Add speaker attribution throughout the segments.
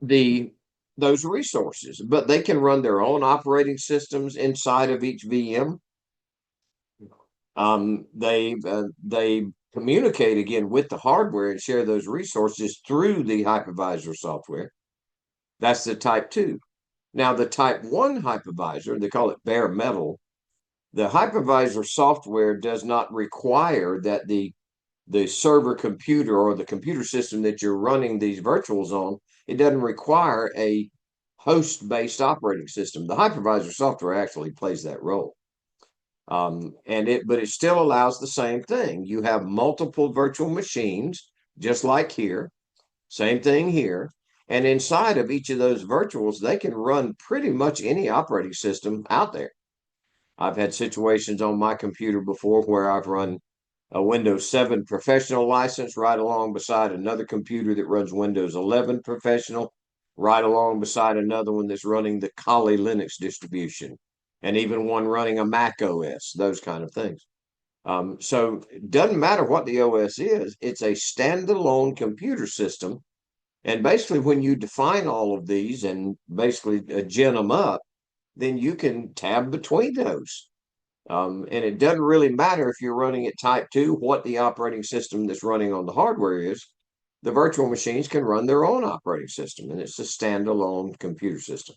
Speaker 1: the those resources, but they can run their own operating systems inside of each VM. They communicate again with the hardware and share those resources through the hypervisor software. That's the type 2. Now, the type 1 hypervisor, they call it bare metal. The hypervisor software does not require that the server computer or the computer system that you're running these virtuals on, it doesn't require a host-based operating system. The hypervisor software actually plays that role. But it still allows the same thing. You have multiple virtual machines, just like here, same thing here. And inside of each of those virtuals, they can run pretty much any operating system out there. I've had situations on my computer before where I've run a Windows 7 professional license right along beside another computer that runs Windows 11 professional, right along beside another one that's running the Kali Linux distribution, and even one running a Mac OS, those kind of things. So it doesn't matter what the OS is, it's a standalone computer system. And basically, when you define all of these and basically gin them up, then you can tab between those. And it doesn't really matter if you're running at type 2, what the operating system that's running on the hardware is. The virtual machines can run their own operating system, and it's a standalone computer system.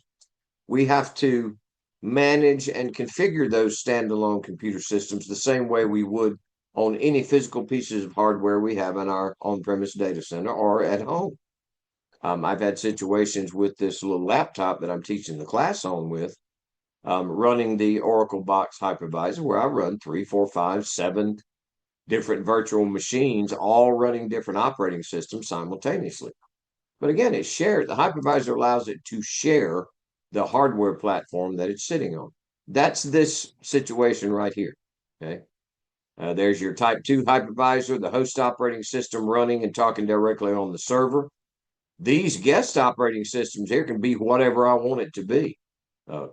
Speaker 1: We have to manage and configure those standalone computer systems the same way we would on any physical pieces of hardware we have in our on-premise data center or at home. I've had situations with this little laptop that I'm teaching the class on with, running the Oracle Box hypervisor, where I run 3, 4, 5, 7 different virtual machines, all running different operating systems simultaneously. But again, it's shared. The hypervisor allows it to share the hardware platform that it's sitting on. That's this situation right here. Okay. There's your type 2 hypervisor, the host operating system running and talking directly on the server. These guest operating systems here can be whatever I want it to be.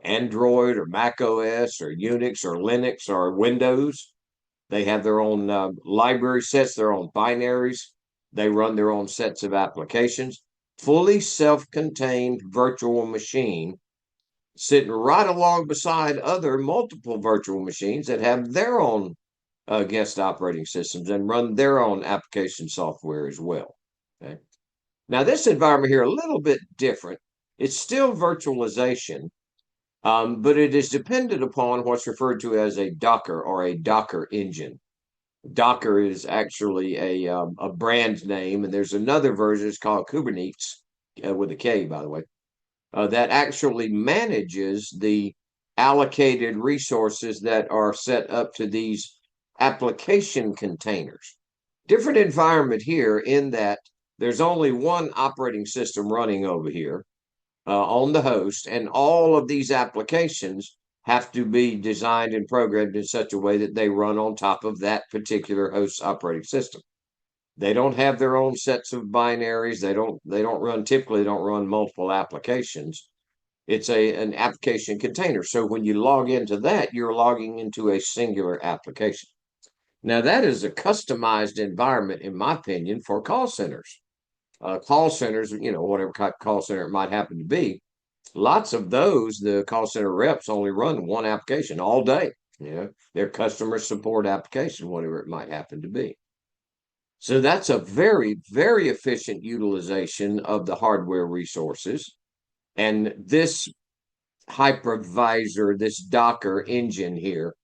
Speaker 1: Android or Mac OS or Unix or Linux or Windows. They have their own library sets, their own binaries. They run their own sets of applications. Fully self-contained virtual machine sitting right along beside other multiple virtual machines that have their own guest operating systems and run their own application software as well. Okay. Now, this environment here, a little bit different. It's still virtualization, but it is dependent upon what's referred to as a Docker or a Docker engine. Docker is actually a brand name, and there's another version, it's called Kubernetes, with a K, by the way, that actually manages the allocated resources that are set up to these application containers. Different environment here in that there's only one operating system running over here on the host, and all of these applications have to be designed and programmed in such a way that they run on top of that particular host operating system. They don't have their own sets of binaries. They typically don't run multiple applications. It's an application container. So when you log into that, you're logging into a singular application. Now, that is a customized environment, in my opinion, for call centers. Call centers, whatever type of call center it might happen to be, lots of those, the call center reps only run one application all day, their customer support application, whatever it might happen to be. So that's a very, very efficient utilization of the hardware resources. And this hypervisor, this Docker engine here,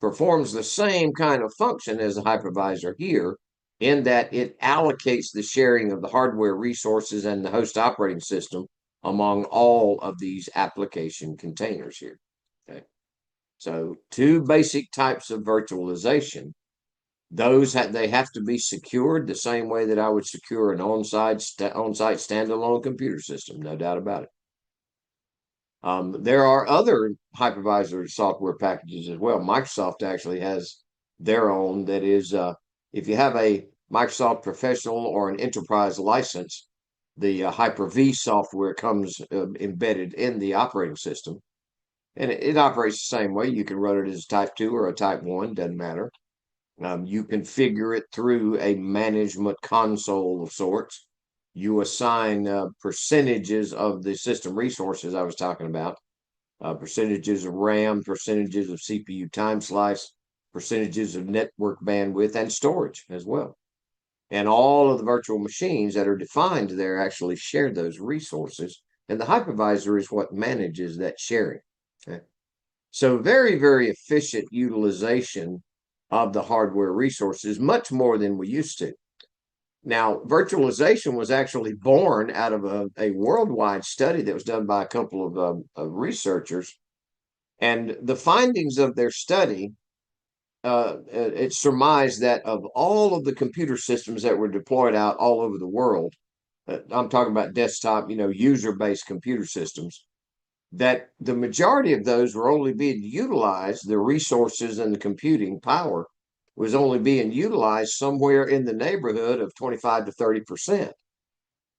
Speaker 1: performs the same kind of function as a hypervisor here, in that it allocates the sharing of the hardware resources and the host operating system among all of these application containers here. Okay. So 2 basic types of virtualization. They have to be secured the same way that I would secure an on-site standalone computer system, no doubt about it. There are other hypervisor software packages as well. Microsoft actually has their own that is, if you have a Microsoft Professional or an Enterprise license, the Hyper-V software comes embedded in the operating system. And it operates the same way. You can run it as type 2 or a type 1, doesn't matter. You configure it through a management console of sorts. You assign percentages of the system resources I was talking about, percentages of RAM, percentages of CPU time slice, percentages of network bandwidth, and storage as well. And all of the virtual machines that are defined there actually share those resources. And the hypervisor is what manages that sharing. Okay? So very, very efficient utilization of the hardware resources, much more than we used to. Now, virtualization was actually born out of a worldwide study that was done by a couple of researchers. And the findings of their study, it surmised that of all of the computer systems that were deployed out all over the world, I'm talking about desktop, user-based computer systems, that the majority of those were only being utilized, the resources and the computing power was only being utilized somewhere in the neighborhood of 25 to 30%.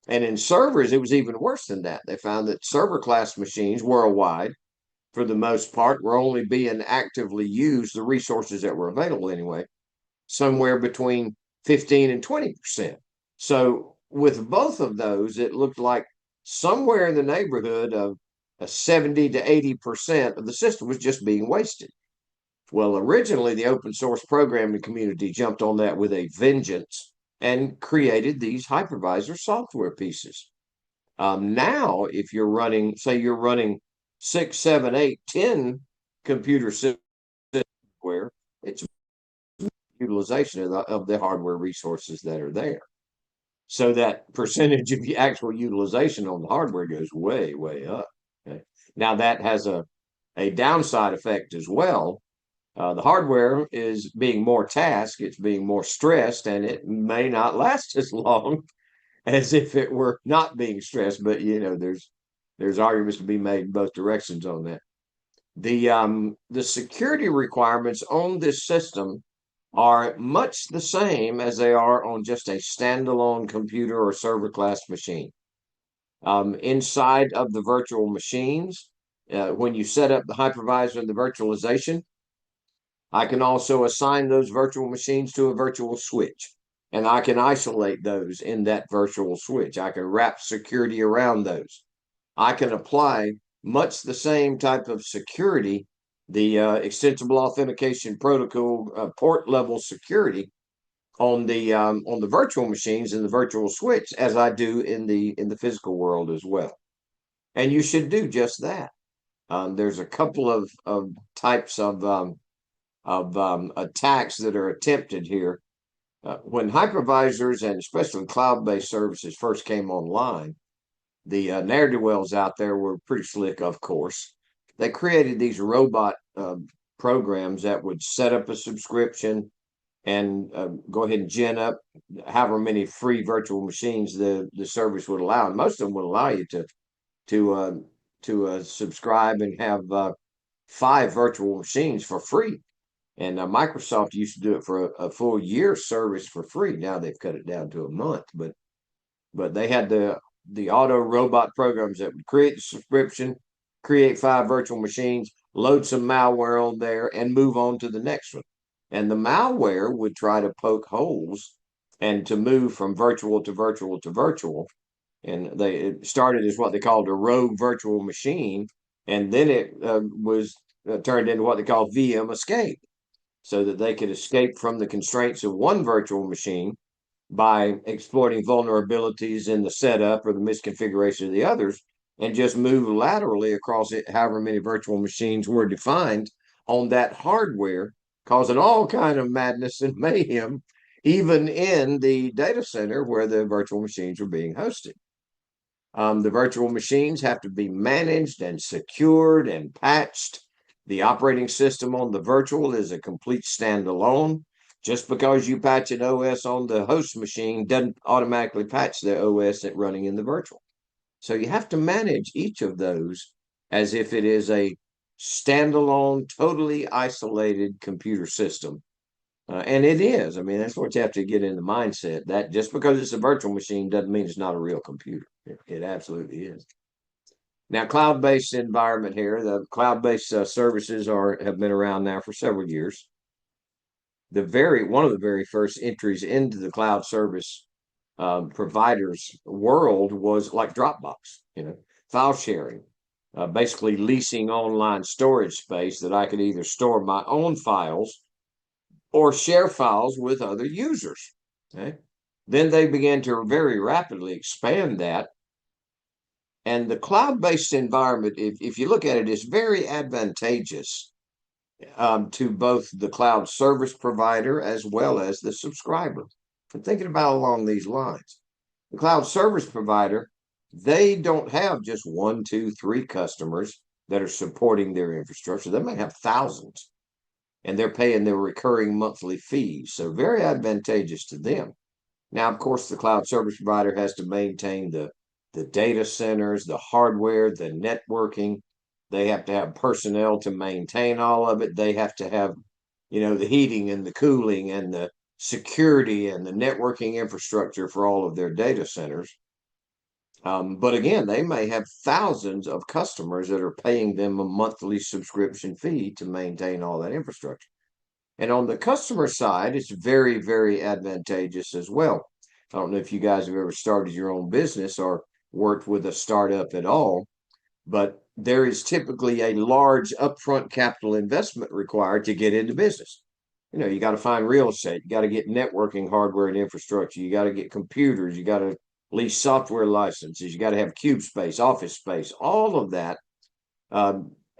Speaker 1: And in servers, it was even worse than that. They found that server class machines worldwide, for the most part, were only being actively used, the resources that were available anyway, somewhere between 15 and 20%. So with both of those, it looked like somewhere in the neighborhood of 70 to 80% of the system was just being wasted. Well, originally, the open source programming community jumped on that with a vengeance and created these hypervisor software pieces. Now, if you're running, say you're running 6, 7, 8, 10 computer software, it's utilization of the hardware resources that are there. So that percentage of the actual utilization on the hardware goes way, way up. Okay? Now that has a downside effect as well. The hardware is being more tasked, it's being more stressed, and it may not last as long as if it were not being stressed. But there's arguments to be made in both directions on that. The security requirements on this system are much the same as they are on just a standalone computer or server class machine. Inside of the virtual machines, when you set up the hypervisor and the virtualization, I can also assign those virtual machines to a virtual switch, and I can isolate those in that virtual switch. I can wrap security around those. I can apply much the same type of security, the extensible authentication protocol port level security on the virtual machines in the virtual switch as I do in the physical world as well. And you should do just that. There's a couple of types of attacks that are attempted here. When hypervisors and especially cloud-based services first came online, the ne'er-do-wells out there were pretty slick, of course. They created these robot programs that would set up a subscription and go ahead and gin up however many free virtual machines the service would allow. And most of them would allow you to subscribe and have 5 virtual machines for free. And Microsoft used to do it for a full year service for free. Now they've cut it down to a month, but they had the auto robot programs that would create the subscription, create 5 virtual machines, load some malware on there, and move on to the next one. And the malware would try to poke holes and to move from virtual to virtual to virtual. And it started as what they called a rogue virtual machine, and then it was turned into what they call VM escape, so that they could escape from the constraints of one virtual machine by exploiting vulnerabilities in the setup or the misconfiguration of the others, and just move laterally across it, however many virtual machines were defined on that hardware, causing all kind of madness and mayhem, even in the data center where the virtual machines were being hosted. The virtual machines have to be managed and secured and patched. The operating system on the virtual is a complete standalone. Just because you patch an OS on the host machine doesn't automatically patch the OS that's running in the virtual. So you have to manage each of those as if it is a standalone, totally isolated computer system. And it is. I mean, that's what you have to get in the mindset, that just because it's a virtual machine doesn't mean it's not a real computer. It absolutely is. Now, cloud-based environment here, the cloud-based services have been around now for several years. One of the very first entries into the cloud service providers world was like Dropbox, file sharing, basically leasing online storage space that I could either store my own files or share files with other users. Okay. Then they began to very rapidly expand that. And the cloud-based environment, if you look at it, is very advantageous to both the cloud service provider as well as the subscriber. I'm thinking about along these lines. The cloud service provider, they don't have just one, two, three customers that are supporting their infrastructure. They may have thousands, and they're paying their recurring monthly fees. So very advantageous to them. Now, of course, the cloud service provider has to maintain the data centers, the hardware, the networking. They have to have personnel to maintain all of it. They have to have, the heating and the cooling and the security and the networking infrastructure for all of their data centers. But again, they may have thousands of customers that are paying them a monthly subscription fee to maintain all that infrastructure. And on the customer side, it's very, very advantageous as well. I don't know if you guys have ever started your own business or worked with a startup at all, but there is typically a large upfront capital investment required to get into business. You got to find real estate, you got to get networking hardware and infrastructure, you got to get computers, you got to lease software licenses, you got to have cube space, office space, all of that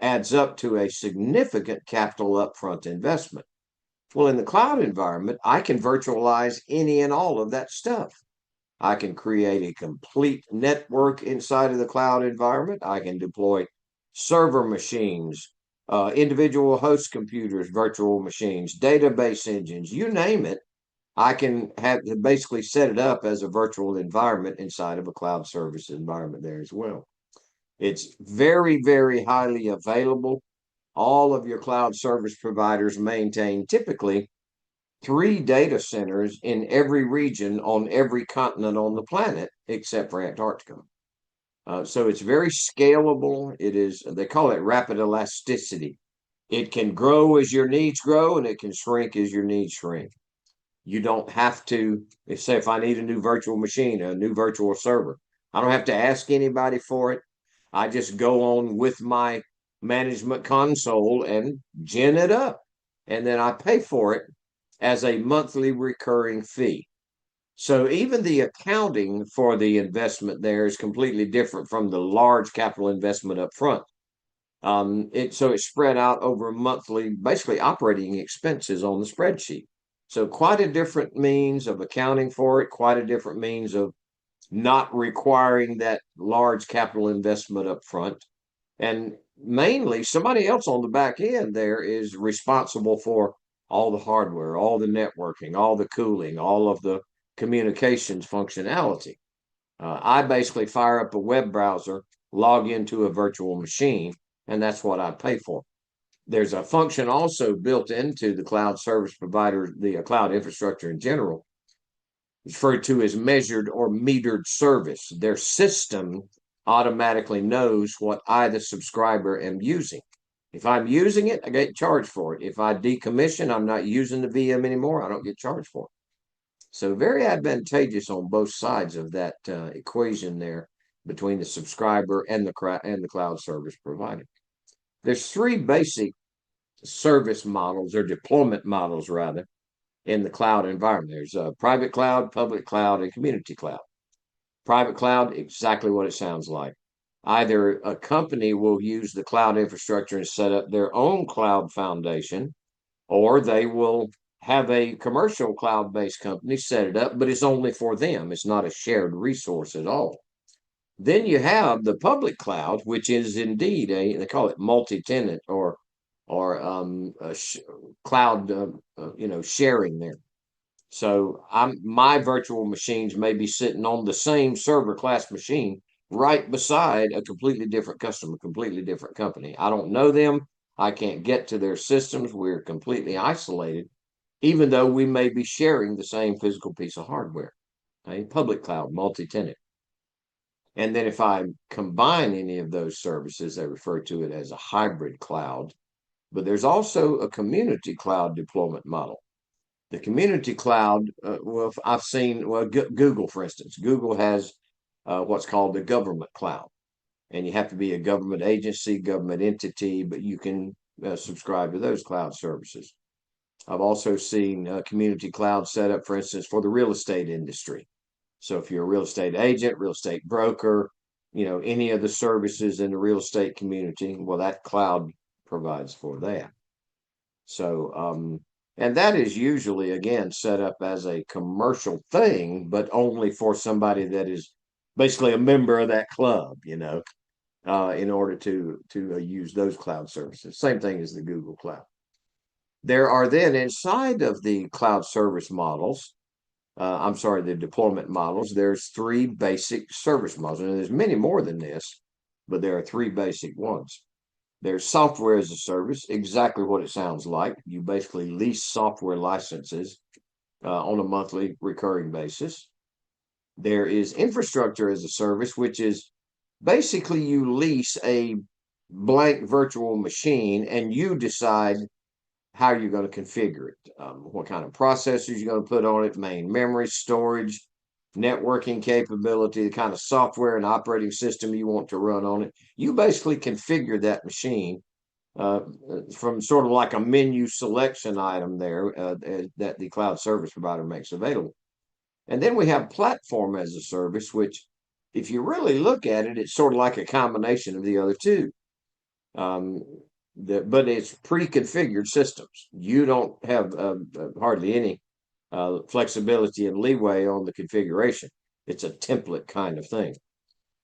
Speaker 1: adds up to a significant capital upfront investment. Well, in the cloud environment, I can virtualize any and all of that stuff. I can create a complete network inside of the cloud environment. I can deploy server machines, individual host computers, virtual machines, database engines, you name it. I can have basically set it up as a virtual environment inside of a cloud service environment there as well. It's very, very highly available. All of your cloud service providers maintain typically 3 data centers in every region on every continent on the planet, except for Antarctica. So it's very scalable. They call it rapid elasticity. It can grow as your needs grow, and it can shrink as your needs shrink. You don't have to, say, if I need a new virtual machine, a new virtual server, I don't have to ask anybody for it. I just go on with my management console and gin it up, and then I pay for it as a monthly recurring fee. So even the accounting for the investment there is completely different from the large capital investment up front. So it's spread out over monthly, basically operating expenses on the spreadsheet. So quite a different means of accounting for it, quite a different means of not requiring that large capital investment up front. And mainly somebody else on the back end there is responsible for all the hardware, all the networking, all the cooling, all of the communications functionality. I basically fire up a web browser, log into a virtual machine, and that's what I pay for. There's a function also built into the cloud service provider, the cloud infrastructure in general, referred to as measured or metered service. Their system automatically knows what I, the subscriber, am using. If I'm using it, I get charged for it. If I decommission, I'm not using the VM anymore, I don't get charged for it. So very advantageous on both sides of that equation there between the subscriber and the cloud service provider. There's 3 basic service models or deployment models rather in the cloud environment. There's a private cloud, public cloud, and community cloud. Private cloud, exactly what it sounds like. Either a company will use the cloud infrastructure and set up their own cloud foundation, or they will have a commercial cloud-based company set it up, but it's only for them. It's not a shared resource at all. Then you have the public cloud, which is indeed they call it multi-tenant or cloud, sharing there. So my virtual machines may be sitting on the same server class machine right beside a completely different customer, completely different company. I don't know them. I can't get to their systems. We're completely isolated, even though we may be sharing the same physical piece of hardware. A public cloud, multi-tenant. And then if I combine any of those services, they refer to it as a hybrid cloud. But there's also a community cloud deployment model. The community cloud, well, I've seen, well, Google, for instance, Google has what's called the government cloud, and you have to be a government agency, government entity, but you can subscribe to those cloud services. I've also seen community cloud set up, for instance, for the real estate industry. So if you're a real estate agent, real estate broker, any of the services in the real estate community, well, that cloud provides for that. So, and that is usually, again, set up as a commercial thing, but only for somebody that is basically a member of that club, in order to use those cloud services. Same thing as the Google Cloud. There are then inside of the cloud service models, I'm sorry, the deployment models, there's three basic service models, and there's many more than this, but there are three basic ones. There's software as a service, exactly what it sounds like. You basically lease software licenses on a monthly recurring basis. There is infrastructure as a service, which is basically you lease a blank virtual machine and you decide how you're going to configure it, what kind of processors you're going to put on it, main memory, storage, networking capability, the kind of software and operating system you want to run on it. You basically configure that machine from sort of like a menu selection item there that the cloud service provider makes available. And then we have platform as a service, which, if you really look at it, it's sort of like a combination of the other two. Um, but it's pre-configured systems. You don't have hardly any flexibility and leeway on the configuration. It's a template kind of thing.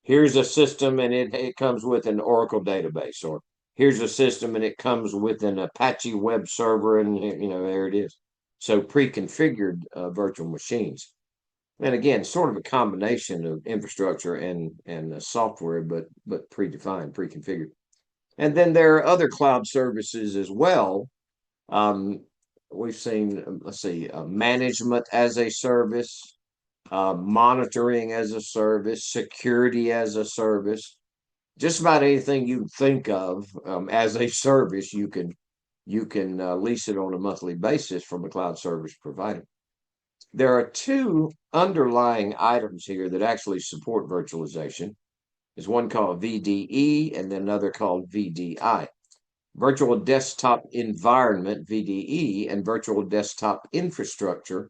Speaker 1: Here's a system and it comes with an Oracle database, or here's a system and it comes with an Apache web server, and there it is. So pre-configured virtual machines. And again, sort of a combination of infrastructure and software, but predefined, pre-configured. And then there are other cloud services as well. We've seen, let's see, management as a service, monitoring as a service, security as a service. Just about anything you think of as a service, you can lease it on a monthly basis from a cloud service provider. There are two underlying items here that actually support virtualization. There's one called VDE and then another called VDI. Virtual Desktop Environment, VDE, and Virtual Desktop Infrastructure.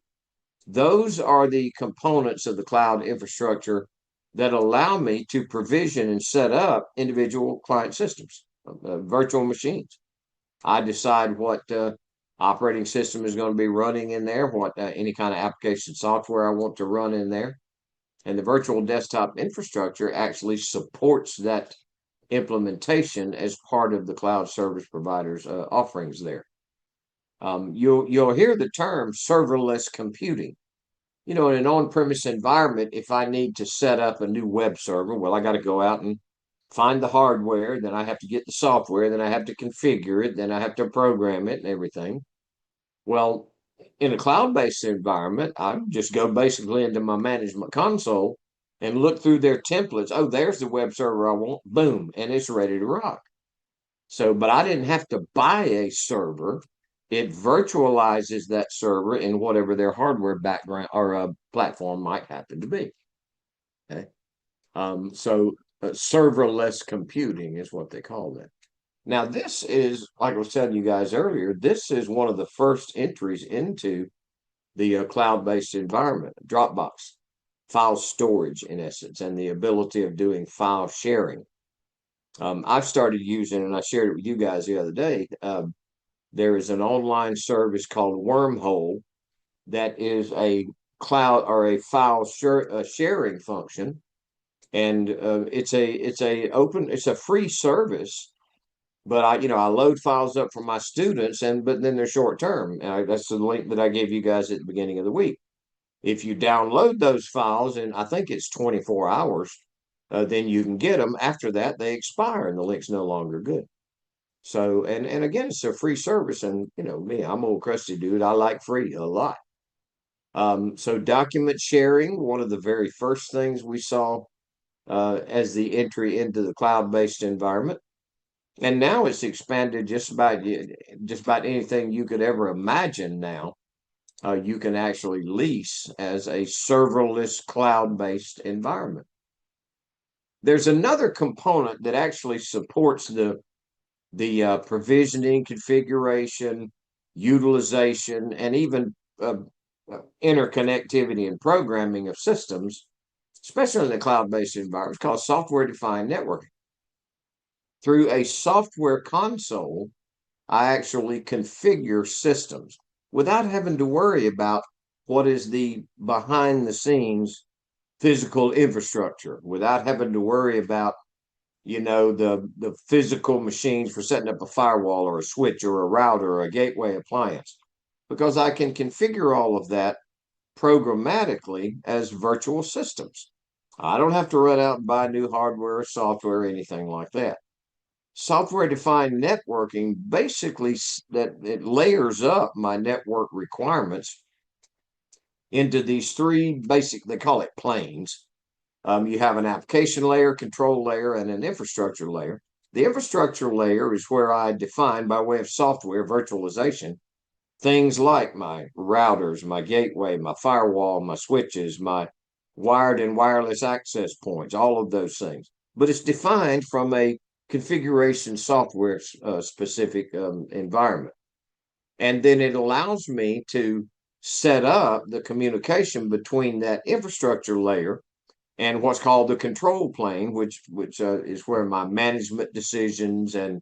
Speaker 1: Those are the components of the cloud infrastructure that allow me to provision and set up individual client systems, virtual machines. I decide what operating system is going to be running in there, what any kind of application software I want to run in there. And the virtual desktop infrastructure actually supports that implementation as part of the cloud service provider's offerings there. You'll hear the term serverless computing. In an on-premise environment, if I need to set up a new web server, well, I got to go out and find the hardware, then I have to get the software, then I have to configure it, then I have to program it and everything. Well, in a cloud-based environment, I just go basically into my management console and look through their templates. Oh, there's the web server I want. Boom, and it's ready to rock. So, but I didn't have to buy a server. It virtualizes that server in whatever their hardware background or platform might happen to be. Okay. So serverless computing is what they call that. Now, this is, like I was telling you guys earlier, this is one of the first entries into the cloud-based environment, Dropbox, file storage in essence, and the ability of doing file sharing. I've started using, and I shared it with you guys the other day, there is an online service called Wormhole that is a cloud or a file sharing function, and it's a free service. But I load files up for my students, but then they're short term. That's the link that I gave you guys at the beginning of the week. If you download those files, and I think it's 24 hours, then you can get them. After that, they expire and the link's no longer good. So, and again, it's a free service. And me, I'm old crusty dude. I like free a lot. So document sharing, one of the very first things we saw as the entry into the cloud-based environment. And now it's expanded just about anything you could ever imagine now. you can actually lease as a serverless cloud-based environment. There's another component that actually supports the provisioning, configuration, utilization, and even interconnectivity and programming of systems, especially in the cloud-based environment, called software-defined networking. Through a software console, I actually configure systems without having to worry about what is the behind the scenes physical infrastructure, without having to worry about the physical machines for setting up a firewall or a switch or a router or a gateway appliance, because I can configure all of that programmatically as virtual systems. I don't have to run out and buy new hardware or software or anything like that. Software-defined networking basically that it layers up my network requirements into these three basic, they call it planes. You have an application layer, control layer, and an infrastructure layer. The infrastructure layer is where I define, by way of software virtualization, things like my routers, my gateway, my firewall, my switches, my wired and wireless access points, all of those things. But it's defined from a configuration software specific environment. And then it allows me to set up the communication between that infrastructure layer and what's called the control plane, which is where my management decisions and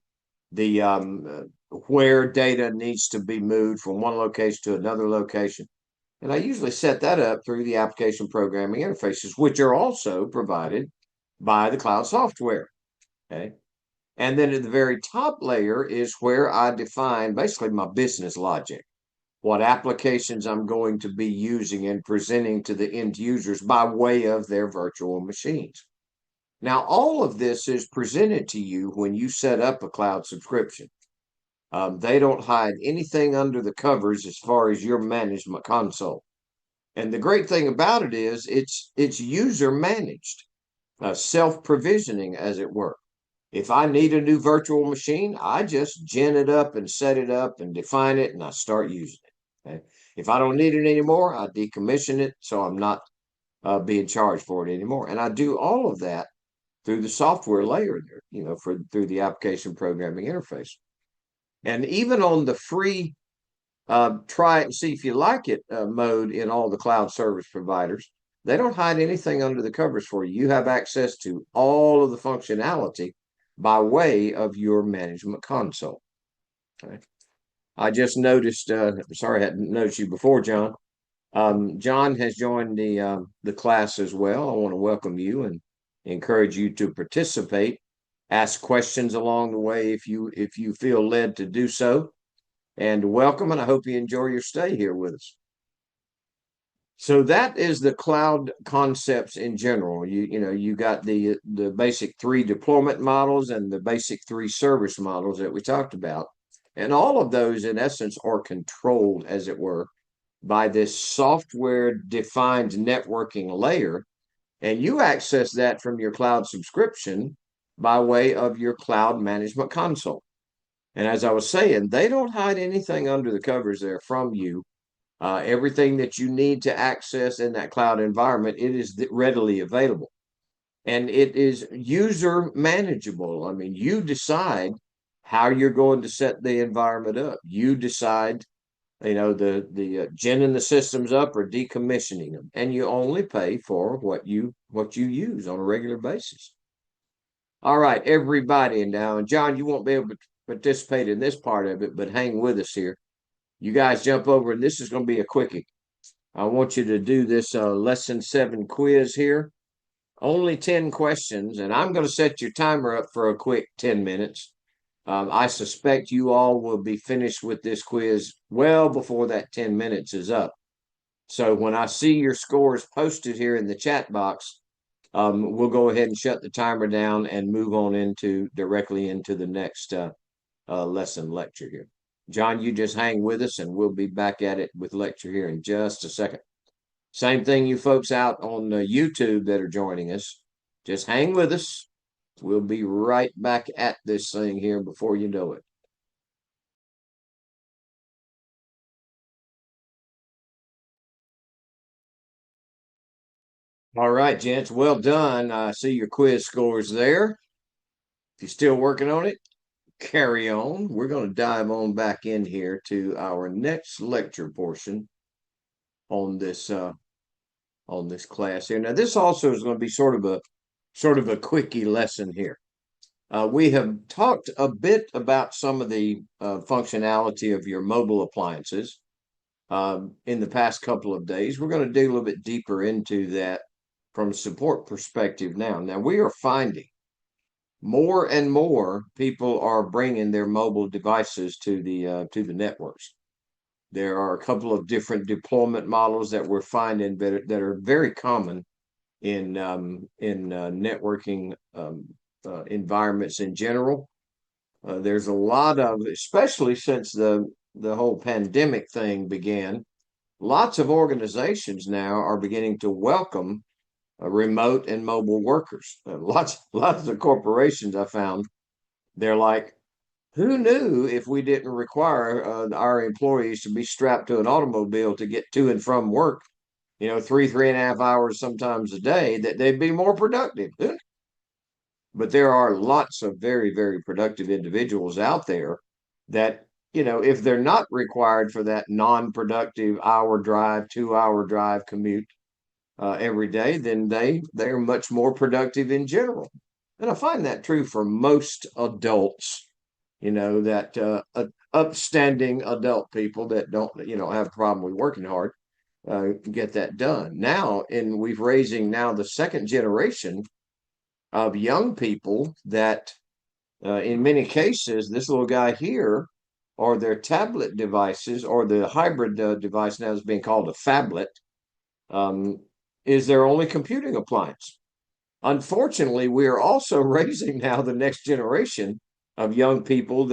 Speaker 1: the where data needs to be moved from one location to another location. And I usually set that up through the application programming interfaces, which are also provided by the cloud software. Okay. And then at the very top layer is where I define basically my business logic, what applications I'm going to be using and presenting to the end users by way of their virtual machines. Now, all of this is presented to you when you set up a cloud subscription. They don't hide anything under the covers as far as your management console. And the great thing about it is it's user managed, self-provisioning, as it were. If I need a new virtual machine, I just gen it up and set it up and define it, and I start using it. Okay? If I don't need it anymore, I decommission it so I'm not being charged for it anymore. And I do all of that through the software layer there, through the application programming interface. And even on the free try it and see if you like it mode in all the cloud service providers, they don't hide anything under the covers for you. You have access to all of the functionality by way of your management console. Okay. I just noticed, sorry, I hadn't noticed you before, John. John has joined the class as well. I want to welcome you and encourage you to participate. Ask questions along the way if you feel led to do so. And welcome, and I hope you enjoy your stay here with us. So that is the cloud concepts in general. You got the basic three deployment models and the basic three service models that we talked about. And all of those, in essence, are controlled, as it were, by this software-defined networking layer. And you access that from your cloud subscription by way of your cloud management console. And as I was saying, they don't hide anything under the covers there from you. Everything that you need to access in that cloud environment, it is readily available. And it is user manageable. I mean, you decide how you're going to set the environment up. You decide, the ginning the systems up or decommissioning them. And you only pay for what you use on a regular basis. All right, everybody. Now, and John, you won't be able to participate in this part of it, but hang with us here. You guys jump over, and this is going to be a quickie. I want you to do this lesson 7 quiz here. Only 10 questions, and I'm going to set your timer up for a quick 10 minutes. I suspect you all will be finished with this quiz well before that 10 minutes is up. So when I see your scores posted here in the chat box, we'll go ahead and shut the timer down and move on directly into the next lesson lecture here. John, you just hang with us and we'll be back at it with lecture here in just a second. Same thing, you folks out on YouTube that are joining us. Just hang with us. We'll be right back at this thing here before you know it. All right, gents, well done. I see your quiz scores there. If you're still working on it, carry on. We're going to dive on back in here to our next lecture portion on this class here. Now, this also is going to be sort of a quickie lesson here. We have talked a bit about some of the functionality of your mobile appliances in the past couple of days. We're going to dig a little bit deeper into that from a support perspective now. Now, we are finding more and more people are bringing their mobile devices to the networks. There are a couple of different deployment models that we're finding that are very common in networking environments in general. There's a lot of, especially since the whole pandemic thing began, lots of organizations now are beginning to welcome remote and mobile workers. Lots of corporations I found, they're like, who knew if we didn't require our employees to be strapped to an automobile to get to and from work, 3.5 hours sometimes a day, that they'd be more productive? But there are lots of very, very productive individuals out there that, if they're not required for that non-productive hour drive, 2 hour drive commute every day, then they're much more productive in general. And I find that true for most adults, that upstanding adult people that don't, have a problem with working hard, get that done. Now, and we've raising now the second generation of young people that, in many cases, this little guy here, or their tablet devices, or the hybrid device now is being called a phablet, um, is their only computing appliance. Unfortunately, we are also raising now the next generation of young people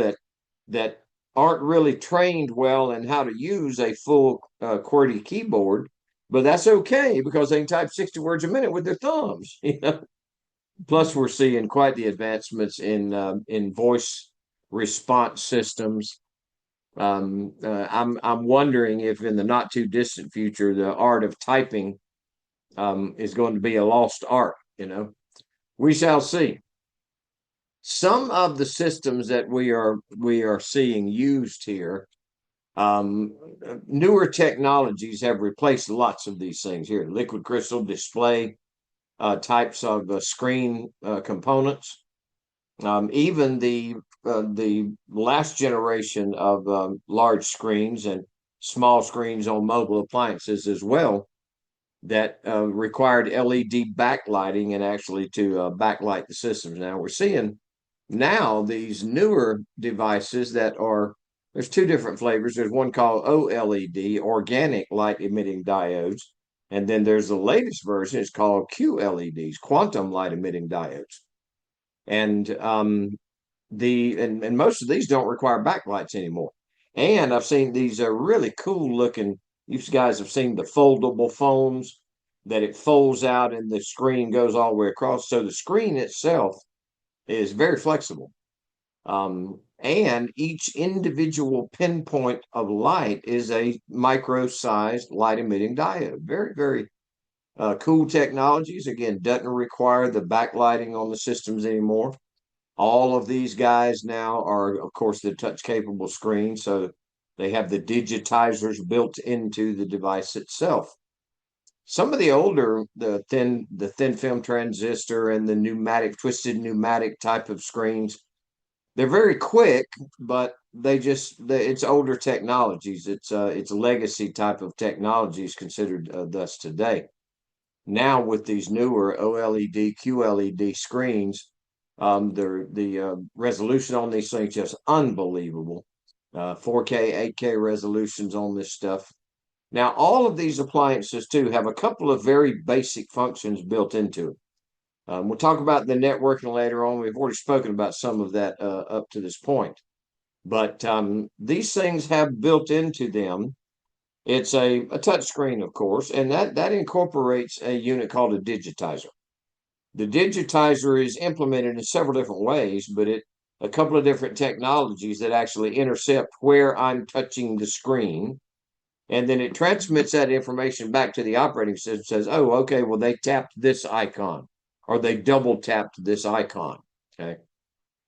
Speaker 1: that aren't really trained well in how to use a full QWERTY keyboard, but that's okay because they can type 60 words a minute with their thumbs. Plus, we're seeing quite the advancements in voice response systems. I'm wondering if in the not too distant future the art of typing is going to be a lost art. We shall see. Some of the systems that we are seeing used here, newer technologies have replaced lots of these things here. Liquid crystal display types of screen components. Even the last generation of large screens and small screens on mobile appliances as well that required LED backlighting and actually to backlight the systems. Now we're seeing now these newer devices there's two different flavors. There's one called OLED, organic light emitting diodes. And then there's the latest version, it's called QLEDs, quantum light emitting diodes. And and most of these don't require backlights anymore. And I've seen these are really cool looking. You guys have seen the foldable phones that it folds out and the screen goes all the way across. So the screen itself is very flexible. And each individual pinpoint of light is a micro-sized light emitting diode. Very, very cool technologies. Again, doesn't require the backlighting on the systems anymore. All of these guys now are, of course, the touch capable screen. So they have the digitizers built into the device itself. Some of the older, the thin film transistor and the twisted pneumatic type of screens, they're very quick, but it's older technologies. It's legacy type of technologies considered thus today. Now with these newer OLED, QLED screens, the resolution on these things just unbelievable. 4K, 8K resolutions on this stuff. Now, all of these appliances too have a couple of very basic functions built into it. We'll talk about the networking later on. We've already spoken about some of that up to this point. But these things have built into them. It's a touch screen, of course, and that incorporates a unit called a digitizer. The digitizer is implemented in several different ways, but a couple of different technologies that actually intercept where I'm touching the screen And then it transmits that information back to the operating system, says, oh, okay, well, they tapped this icon or they double tapped this icon. Okay.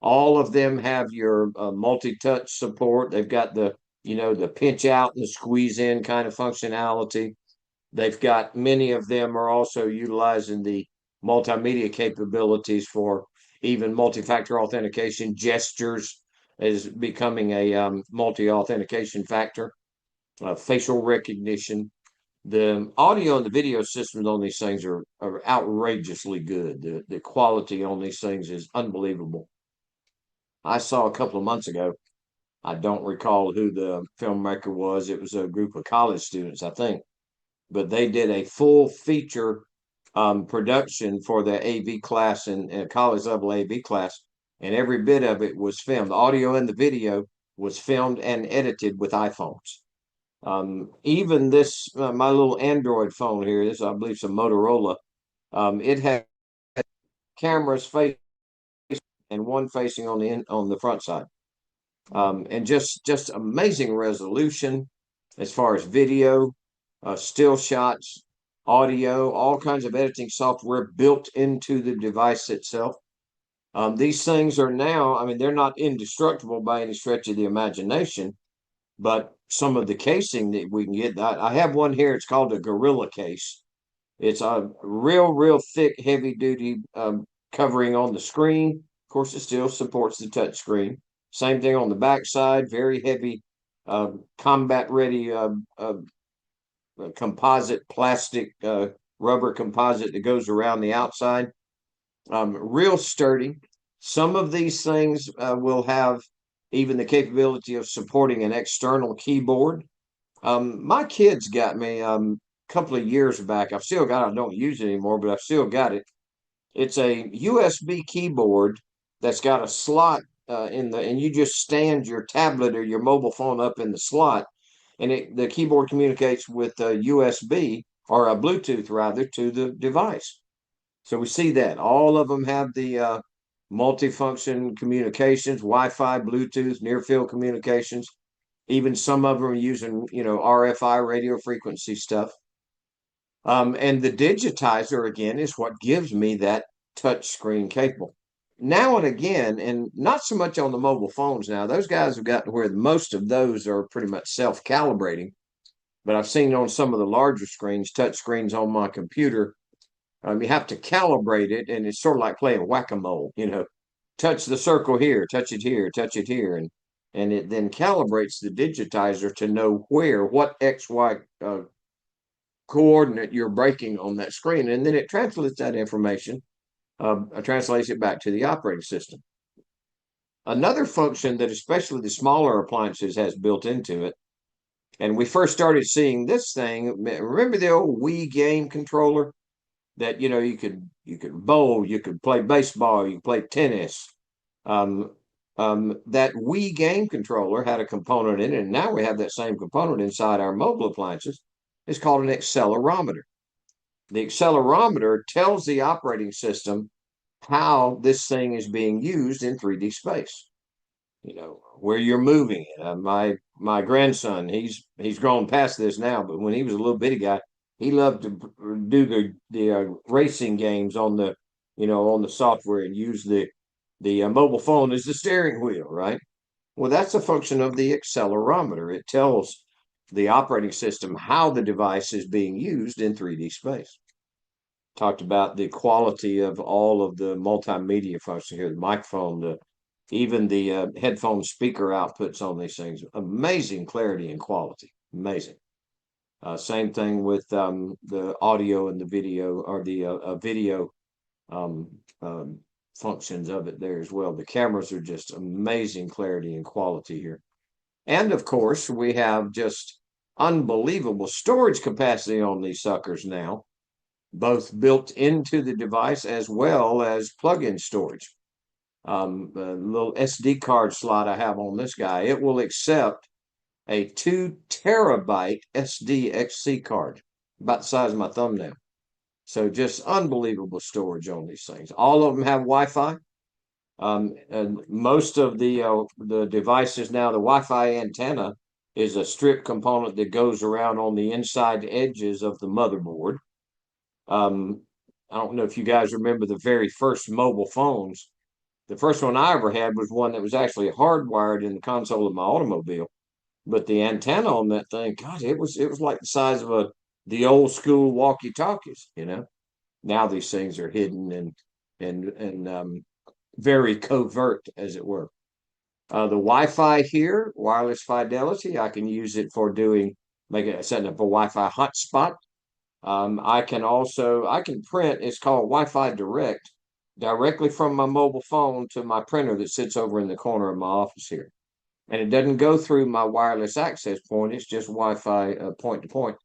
Speaker 1: All of them have your multi-touch support. They've got the pinch out and the squeeze in kind of functionality. They've got many of them are also utilizing the multimedia capabilities for even multi-factor authentication. Gestures is becoming a multi-authentication factor. Facial recognition. The audio and the video systems on these things are outrageously good. The quality on these things is unbelievable. I saw a couple of months ago, I don't recall who the filmmaker was. It was a group of college students, I think, but they did a full feature production for the AV class and college level AV class, and every bit of it was filmed. The audio and the video was filmed and edited with iPhones. Even this, my little Android phone here, this I believe is a Motorola. It had cameras facing and one facing on the front side, and just amazing resolution as far as video, still shots, audio, all kinds of editing software built into the device itself. These things are now, I mean, they're not indestructible by any stretch of the imagination, but some of the casing that we can get, I have one here. It's called a Gorilla case. It's a real thick, heavy duty covering on the screen. Of course, it still supports the touch screen. Same thing on the back side, very heavy, combat ready composite plastic rubber composite that goes around the outside. Real sturdy. Some of these things will have even the capability of supporting an external keyboard. My kids got me a couple of years back. I've still got it. I don't use it anymore, but I've still got it. It's a USB keyboard that's got a slot and you just stand your tablet or your mobile phone up in the slot, and the keyboard communicates with a USB or a Bluetooth rather to the device. So we see that all of them have the multifunction communications, Wi-Fi, Bluetooth, near-field communications. Even some of them are using, RFI radio frequency stuff. And the digitizer, again, is what gives me that touch screen capable. Now and again, and not so much on the mobile phones now, those guys have gotten to where most of those are pretty much self-calibrating. But I've seen on some of the larger screens, touch screens on my computer, you have to calibrate it, and it's sort of like playing whack-a-mole, touch the circle here, touch it here, touch it here, and it then calibrates the digitizer to know what XY coordinate you're breaking on that screen, and then it translates that information, translates it back to the operating system. Another function that especially the smaller appliances has built into it, and we first started seeing this thing, remember the old Wii game controller that you could bowl, you could play baseball, you could play tennis. That Wii game controller had a component in it, and now we have that same component inside our mobile appliances. It's called an accelerometer. The accelerometer tells the operating system how this thing is being used in 3D space. Where you're moving it. My grandson, he's grown past this now, but when he was a little bitty guy, he loved to do the racing games on the on the software and use the mobile phone as the steering wheel, right? Well, that's a function of the accelerometer. It tells the operating system how the device is being used in 3D space. Talked about the quality of all of the multimedia functions here, the microphone, even the headphone speaker outputs on these things. Amazing clarity and quality. Amazing. Same thing with the audio and the video, or the video functions of it there as well. The cameras are just amazing clarity and quality here. And of course, we have just unbelievable storage capacity on these suckers now, both built into the device as well as plug-in storage. A little SD card slot I have on this guy, it will accept a 2 terabyte SDXC card, about the size of my thumbnail. So just unbelievable storage on these things. All of them have Wi-Fi. And most of the devices now, the Wi-Fi antenna is a strip component that goes around on the inside edges of the motherboard. I don't know if you guys remember the very first mobile phones. The first one I ever had was one that was actually hardwired in the console of my automobile. But the antenna on that thing, God, it was like the size of the old school walkie-talkies, you know. Now these things are hidden and very covert, as it were. The Wi-Fi here, wireless fidelity, I can use it for setting up a Wi-Fi hotspot. I can print, it's called Wi-Fi Direct, directly from my mobile phone to my printer that sits over in the corner of my office here. And it doesn't go through my wireless access point, it's just Wi-Fi point to point.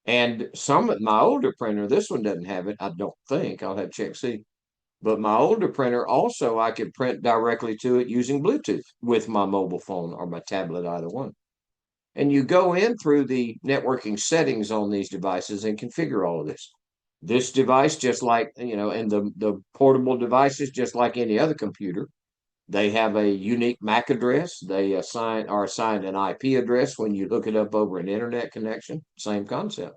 Speaker 1: And my older printer, this one doesn't have it, I don't think. I'll have to check see. But my older printer also, I could print directly to it using Bluetooth with my mobile phone or my tablet, either one. And you go in through the networking settings on these devices and configure all of this. This device, just like, and the portable devices, just like any other computer, they have a unique MAC address. They are assigned an IP address when you hook it up over an internet connection. Same concept.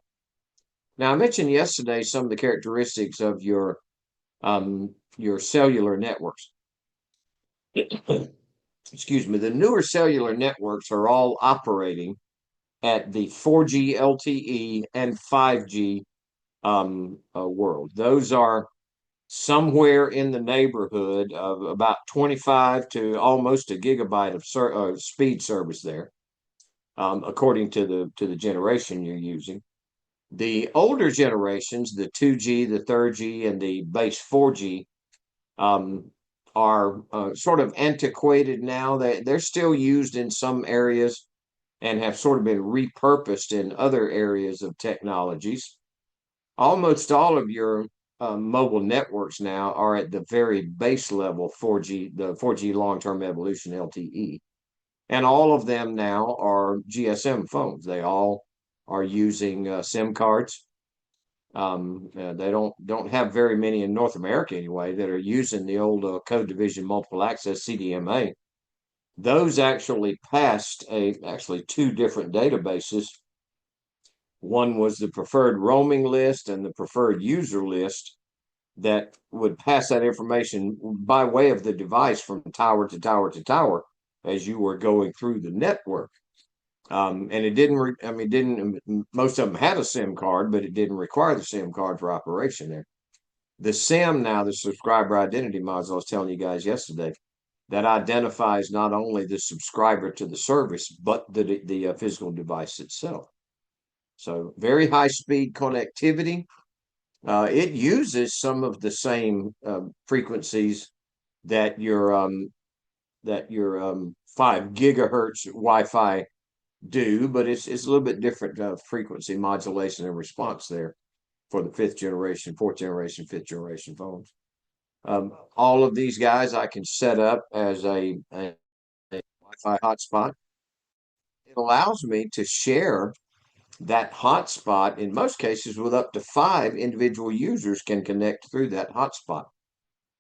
Speaker 1: Now, I mentioned yesterday some of the characteristics of your cellular networks. Excuse me. The newer cellular networks are all operating at the 4G LTE and 5G world. Those are somewhere in the neighborhood of about 25 to almost a gigabyte of speed service there, according to the generation you're using. The older generations, the 2G, the 3G, and the base 4G, are sort of antiquated now. They're still used in some areas and have sort of been repurposed in other areas of technologies. Almost all of your mobile networks now are at the very base level 4G, the 4G long-term evolution LTE. And all of them now are GSM phones. They all are using SIM cards. They don't have very many in North America anyway that are using the old code division multiple access CDMA. Those actually passed actually two different databases. One was the preferred roaming list and the preferred user list that would pass that information by way of the device from tower to tower to tower as you were going through the network. And it didn't, most of them had a SIM card, but it didn't require the SIM card for operation there. The SIM now, the subscriber identity module I was telling you guys yesterday, that identifies not only the subscriber to the service, but the physical device itself. So very high speed connectivity. It uses some of the same frequencies that your 5 gigahertz Wi-Fi do, but it's a little bit different frequency modulation and response there for the 5th generation, 4th generation, 5th generation phones. All of these guys I can set up as a Wi-Fi hotspot. It allows me to share that hotspot in most cases with up to 5 individual users can connect through that hotspot.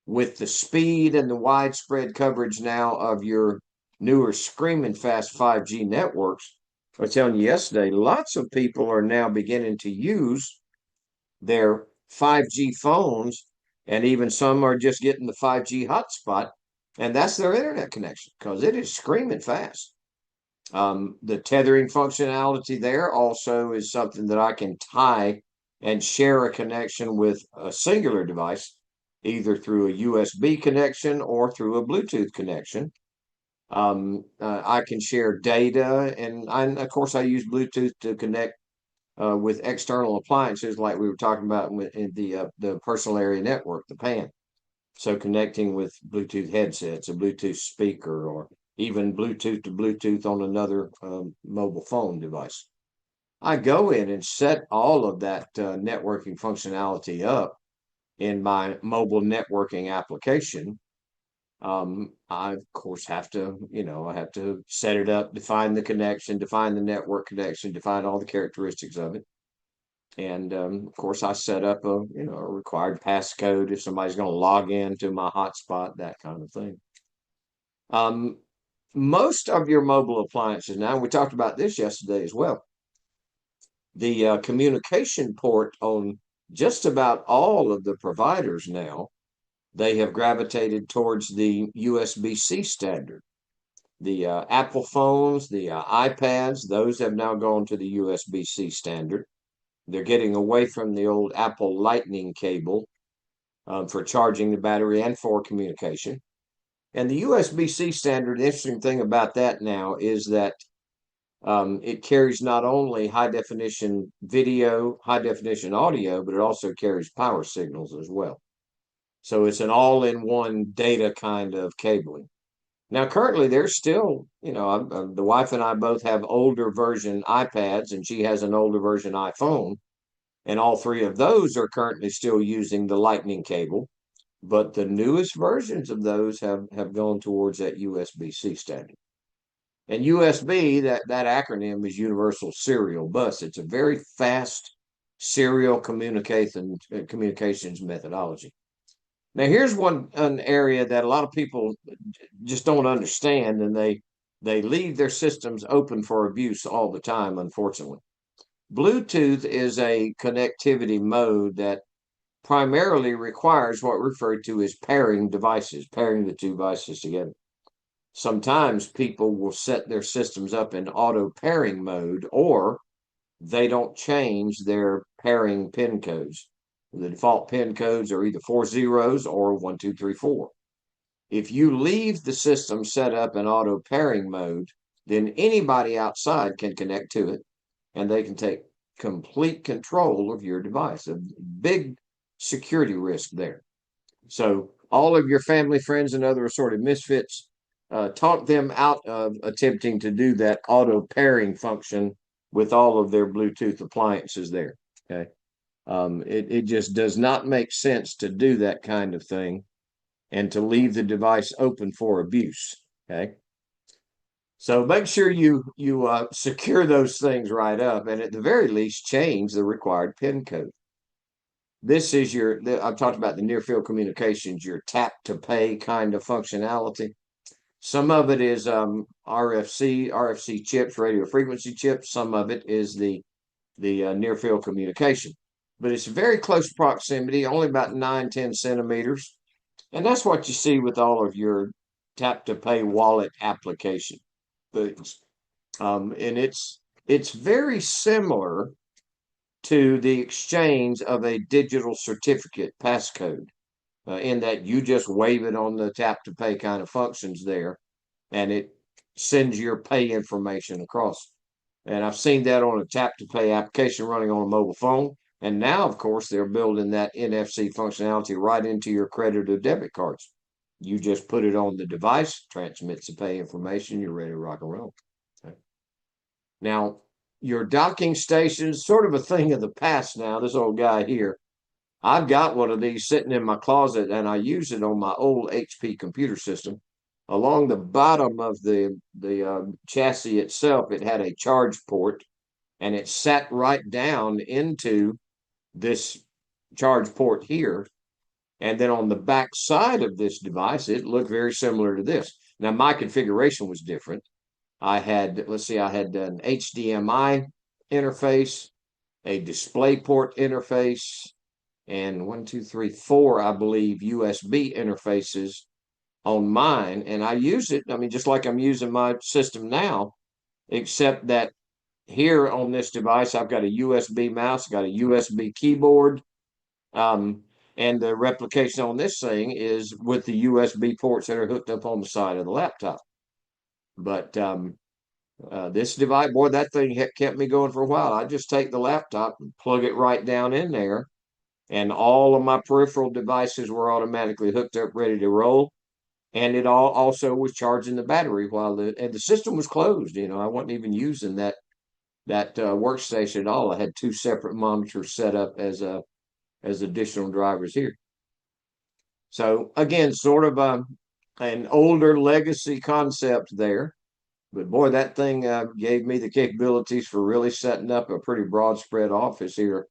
Speaker 1: With the speed and the widespread coverage now of your newer screaming fast 5G networks, I was telling you yesterday, lots of people are now beginning to use their 5G phones, and even some are just getting the 5G hotspot, and that's their internet connection because it is screaming fast. The tethering functionality there also is something that I can tie and share a connection with a singular device, either through a USB connection or through a Bluetooth connection. I can share data, and of course I use Bluetooth to connect with external appliances like we were talking about in the personal area network, the PAN. So connecting with Bluetooth headsets, a Bluetooth speaker, or even Bluetooth to Bluetooth on another mobile phone device. I go in and set all of that networking functionality up in my mobile networking application. I of course have to, I have to set it up, define the connection, define the network connection, define all the characteristics of it. And of course, I set up a required passcode if somebody's going to log in to my hotspot, that kind of thing. most of your mobile appliances now, and we talked about this yesterday as well, the communication port on just about all of the providers now, they have gravitated towards the USB-C standard. The Apple phones, the iPads, those have now gone to the USB-C standard. They're getting away from the old Apple Lightning cable for charging the battery and for communication. And the USB-C standard, the interesting thing about that now is that it carries not only high definition video, high definition audio, but it also carries power signals as well. So it's an all-in-one data kind of cabling. Now, currently, there's still, the wife and I both have older version iPads, and she has an older version iPhone. And all three of those are currently still using the Lightning cable. But the newest versions of those have gone towards that USB-C standard. And USB, that acronym is Universal Serial Bus. It's a very fast serial communications methodology. Now, here's an area that a lot of people just don't understand, and they leave their systems open for abuse all the time, unfortunately. Bluetooth is a connectivity mode that primarily requires what we refer to as pairing devices, pairing the two devices together. Sometimes people will set their systems up in auto pairing mode, or they don't change their pairing pin codes. The default pin codes are either 4 zeros or 1, 2, 3, 4. If you leave the system set up in auto pairing mode, then anybody outside can connect to it and they can take complete control of your device. A big security risk there. So all of your family, friends, and other assorted misfits, talk them out of attempting to do that auto pairing function with all of their Bluetooth appliances there. Okay. It just does not make sense to do that kind of thing and to leave the device open for abuse. Okay. So make sure you secure those things right up, and at the very least change the required PIN code. This is I've talked about the near field communications, your tap to pay kind of functionality. Some of it is RFC chips, radio frequency chips. Some of it is the near field communication, but it's very close proximity, only about 9-10 centimeters. And that's what you see with all of your tap to pay wallet application things. And it's very similar to the exchange of a digital certificate passcode, in that you just wave it on the tap to pay kind of functions there, and it sends your pay information across. And I've seen that on a tap to pay application running on a mobile phone. And now, of course, they're building that NFC functionality right into your credit or debit cards. You just put it on the device, transmits the pay information, you're ready to rock and roll. Okay. Now, your docking station is sort of a thing of the past now. This old guy here, I've got one of these sitting in my closet, and I use it on my old HP computer system. Along the bottom of the chassis itself, it had a charge port, and it sat right down into this charge port here. And then on the back side of this device, it looked very similar to this. Now, my configuration was different. I had an HDMI interface, a DisplayPort interface, and 1, 2, 3, 4, I believe, USB interfaces on mine. And I use it, just like I'm using my system now, except that here on this device, I've got a USB mouse, got a USB keyboard, and the replication on this thing is with the USB ports that are hooked up on the side of the laptop. But this device, boy, that thing kept me going for a while. I just take the laptop and plug it right down in there, and all of my peripheral devices were automatically hooked up, ready to roll. And it also was charging the battery while the system was closed. I wasn't even using that workstation at all. I had 2 separate monitors set up as additional drivers here. So again, sort of an older legacy concept there, but boy, that thing gave me the capabilities for really setting up a pretty broad spread office here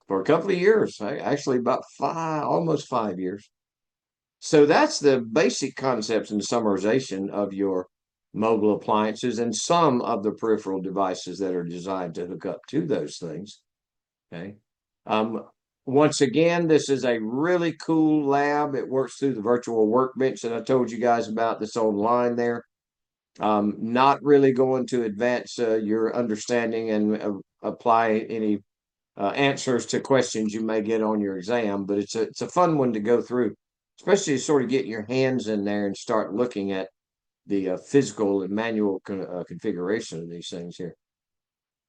Speaker 1: for a couple of years. Actually, about almost 5 years. So that's the basic concepts and the summarization of your mobile appliances and some of the peripheral devices that are designed to hook up to those things. Okay. Um, Once again, this is a really cool lab. It works through the virtual workbench that I told you guys about that's online there. Not really going to advance your understanding and apply any answers to questions you may get on your exam, but it's a fun one to go through, especially to sort of get your hands in there and start looking at the physical and manual configuration of these things here.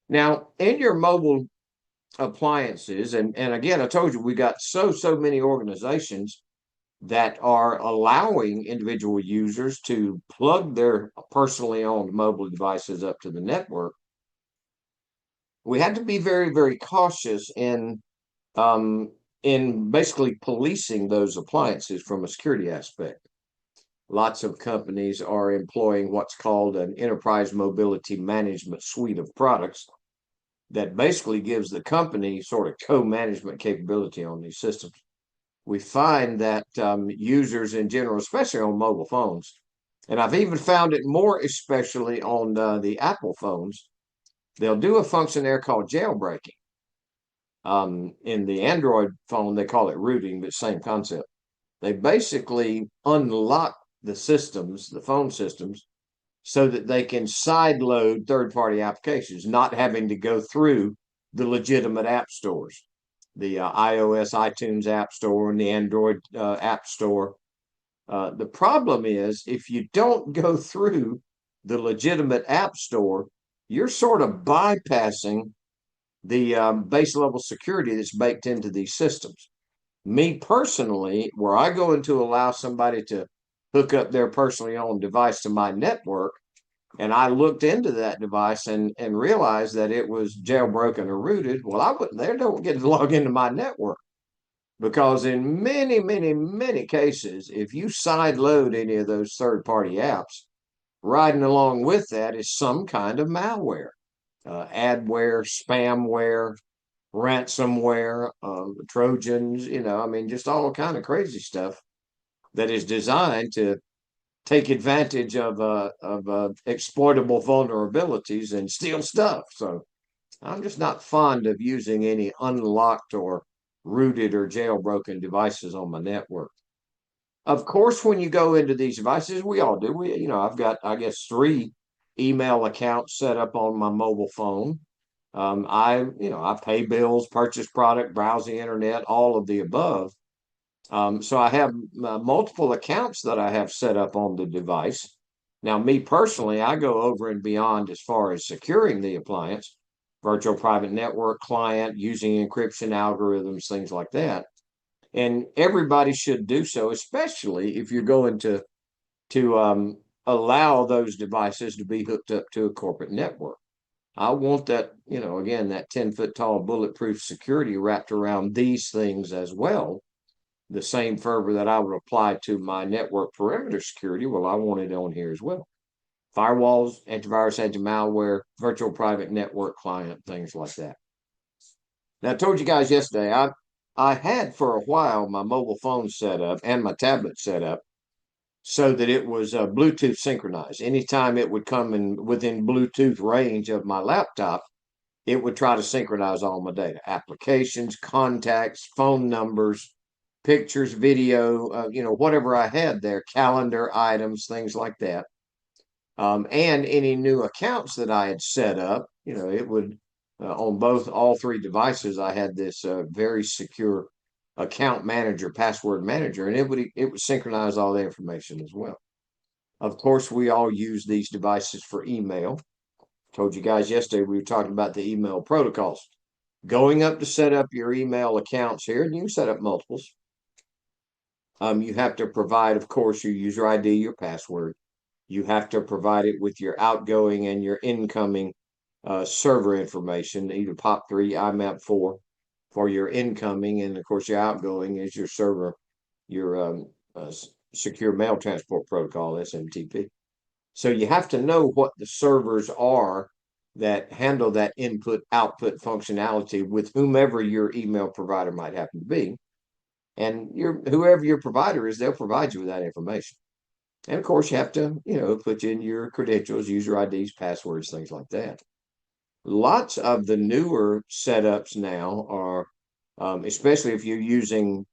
Speaker 1: Now, in your mobile appliances, and again, I told you we got so many organizations that are allowing individual users to plug their personally owned mobile devices up to the network. We had to be very cautious in basically policing those appliances from a security aspect. Lots of companies are employing what's called an enterprise mobility management suite of products that basically gives the company sort of co-management capability on these systems. We find that users in general, especially on mobile phones, and I've even found it more especially on the Apple phones, they'll do a function there called jailbreaking. In the Android phone, they call it rooting, but same concept. They basically unlock the systems, the phone systems, so that they can sideload third-party applications, not having to go through the legitimate app stores, the iOS iTunes App Store and the Android App Store. The problem is if you don't go through the legitimate app store, you're sort of bypassing the base level security that's baked into these systems. Me personally, where I go in to allow somebody to hook up their personally owned device to my network, and I looked into that device and realized that it was jailbroken or rooted, well, I wouldn't, they don't get to log into my network because in many cases, if you side load any of those third party apps, riding along with that is some kind of malware, adware, spamware, ransomware, Trojans, I mean, just all kind of crazy stuff that is designed to take advantage of exploitable vulnerabilities and steal stuff. So I'm just not fond of using any unlocked or rooted or jailbroken devices on my network. Of course, when you go into these devices, we all do. I've got, I guess, 3 email accounts set up on my mobile phone. I pay bills, purchase product, browse the internet, all of the above. So I have multiple accounts that I have set up on the device. Now, me personally, I go over and beyond as far as securing the appliance, virtual private network client, using encryption algorithms, things like that. And everybody should do so, especially if you're going to allow those devices to be hooked up to a corporate network. I want that, again, that 10-foot tall bulletproof security wrapped around these things as well. The same fervor that I would apply to my network perimeter security, well, I want it on here as well. Firewalls, antivirus, anti-malware, virtual private network client, things like that. Now, I told you guys yesterday, I had for a while my mobile phone set up and my tablet set up so that it was Bluetooth synchronized. Anytime it would come in within Bluetooth range of my laptop, it would try to synchronize all my data, applications, contacts, phone numbers, pictures, video, whatever I had there, calendar items, things like that. And any new accounts that I had set up, it would, on all 3 devices, I had this very secure account manager, password manager, and it would synchronize all the information as well. Of course, we all use these devices for email. Told you guys yesterday we were talking about the email protocols. Going up to set up your email accounts here, and you can set up multiples. You have to provide, of course, your user ID, your password. You have to provide it with your outgoing and your incoming server information, either POP3, IMAP4 for your incoming, and of course your outgoing is your server, your secure mail transport protocol, SMTP. So you have to know what the servers are that handle that input-output functionality with whomever your email provider might happen to be. And whoever your provider is, they'll provide you with that information. And of course, you have to, put in your credentials, user IDs, passwords, things like that. Lots of the newer setups now are, especially if you're using,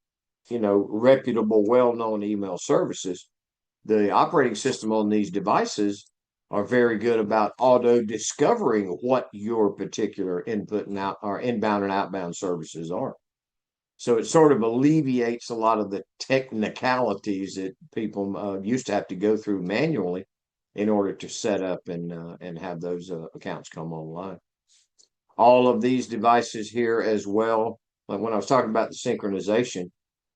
Speaker 1: reputable, well-known email services, the operating system on these devices are very good about auto discovering what your particular input and out or inbound and outbound services are. So it sort of alleviates a lot of the technicalities that people used to have to go through manually in order to set up and have those accounts come online. All of these devices here as well, like when I was talking about the synchronization,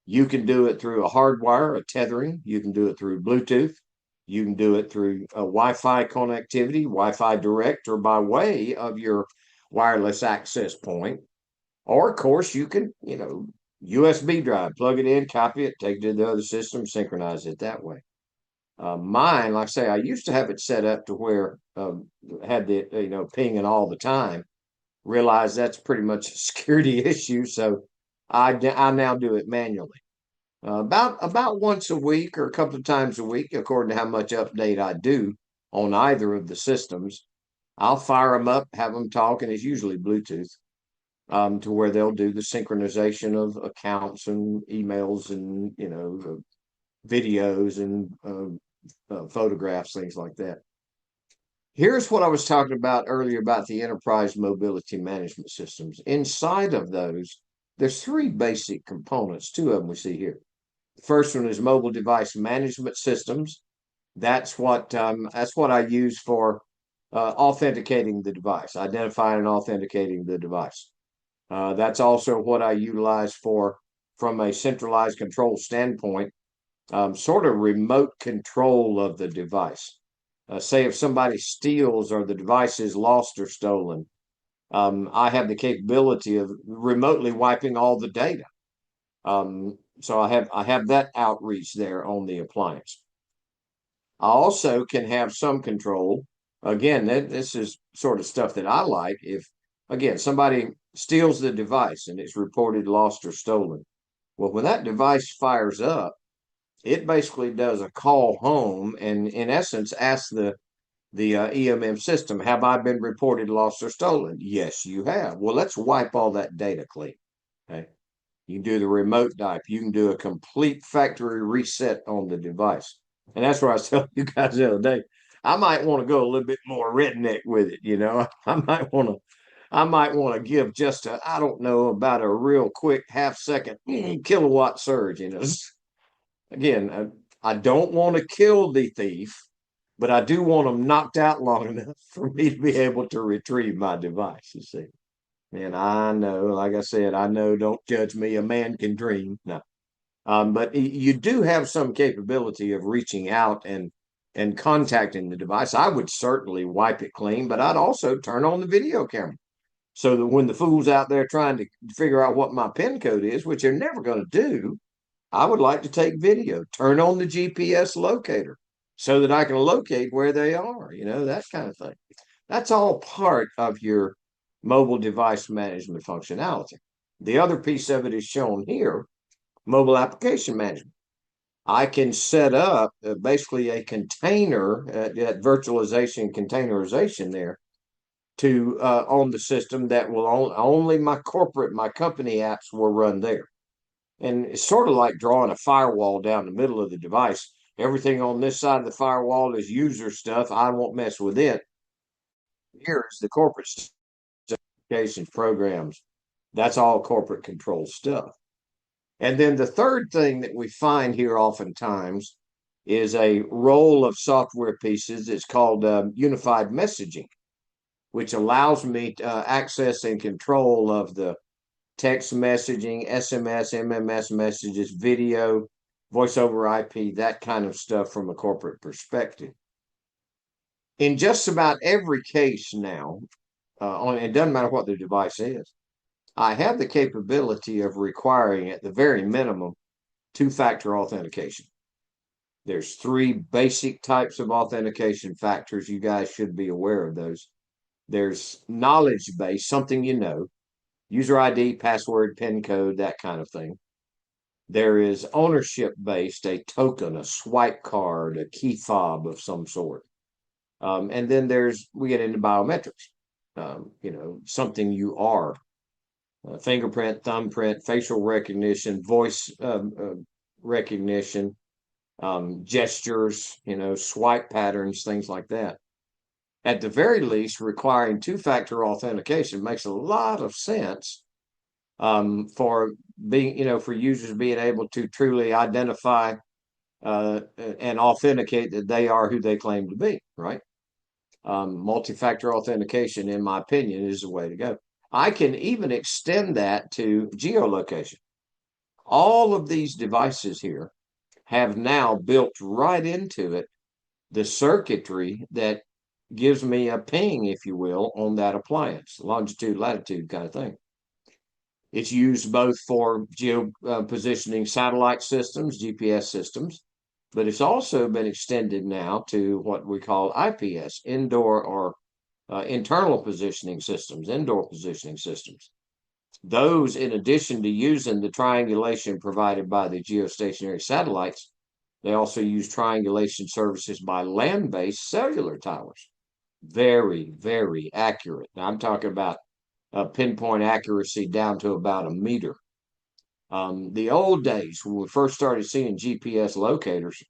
Speaker 1: you can do it through a hardwire, a tethering. You can do it through Bluetooth. You can do it through a Wi-Fi connectivity, Wi-Fi direct, or by way of your wireless access point. Or, of course, you can, USB drive, plug it in, copy it, take it to the other system, synchronize it that way. Mine, like I say, I used to have it set up to where had the pinging all the time. Realize that's pretty much a security issue, so I now do it manually. About once a week or a couple of times a week, according to how much update I do on either of the systems. I'll fire them up, have them talk, and it's usually Bluetooth, to where they'll do the synchronization of accounts and emails and videos and photographs, things like that. Here's what I was talking about earlier about the enterprise mobility management systems. Inside of those, there's three basic components. Two of them we see here. The first one is mobile device management systems. That's what I use for authenticating the device, identifying and authenticating the device. That's also what I utilize for, from a centralized control standpoint, sort of remote control of the device. Say if somebody steals or the device is lost or stolen, I have the capability of remotely wiping all the data. So I have that outreach there on the appliance. I also can have some control. Again, this is sort of stuff that I like. If again somebody steals the device and it's reported lost or stolen, well, when that device fires up, it basically does a call home and in essence asks the EMM system, have I been reported lost or stolen? Yes, you have. Well, let's wipe all that data clean. Okay. You can do the remote wipe. You can do a complete factory reset on the device. And that's what I was telling you guys the other day. I might want to go a little bit more redneck with it, I might want to give just I don't know, about a real quick half-second kilowatt surge, Again, I don't want to kill the thief, but I do want them knocked out long enough for me to be able to retrieve my device, you see. And I know, like I said, I know, don't judge me. A man can dream. No. But you do have some capability of reaching out and contacting the device. I would certainly wipe it clean, but I'd also turn on the video camera so that when the fool's out there trying to figure out what my PIN code is, which they're never going to do, I would like to take video, turn on the GPS locator so that I can locate where they are, that kind of thing. That's all part of your mobile device management functionality. The other piece of it is shown here, mobile application management. I can set up basically a container, that virtualization containerization there to on the system that will only my company apps will run there. And it's sort of like drawing a firewall down the middle of the device. Everything on this side of the firewall is user stuff. I won't mess with it. Here's the corporate applications, programs. That's all corporate control stuff. And then the third thing that we find here oftentimes is a roll of software pieces. It's called unified messaging, which allows me to access and control of the text messaging, SMS, MMS messages, video, voice over IP, that kind of stuff from a corporate perspective. In just about every case now, it doesn't matter what the device is, I have the capability of requiring, at the very minimum, two-factor authentication. There's three basic types of authentication factors. You guys should be aware of those. There's knowledge-based, something user ID, password, PIN code, that kind of thing. There is ownership based, a token, a swipe card, a key fob of some sort. And then we get into biometrics, something you are, fingerprint, thumbprint, facial recognition, voice recognition, gestures, swipe patterns, things like that. At the very least, requiring two-factor authentication makes a lot of sense for for users being able to truly identify and authenticate that they are who they claim to be, right? Multi-factor authentication, in my opinion, is the way to go. I can even extend that to geolocation. All of these devices here have now built right into it the circuitry that gives me a ping, if you will, on that appliance, longitude, latitude kind of thing. It's used both for positioning satellite systems, GPS systems, but it's also been extended now to what we call IPS, indoor or internal positioning systems, indoor positioning systems. Those, in addition to using the triangulation provided by the geostationary satellites, they also use triangulation services by land-based cellular towers. Very, very accurate. Now, I'm talking about pinpoint accuracy down to about a meter. The old days, when we first started seeing GPS locators,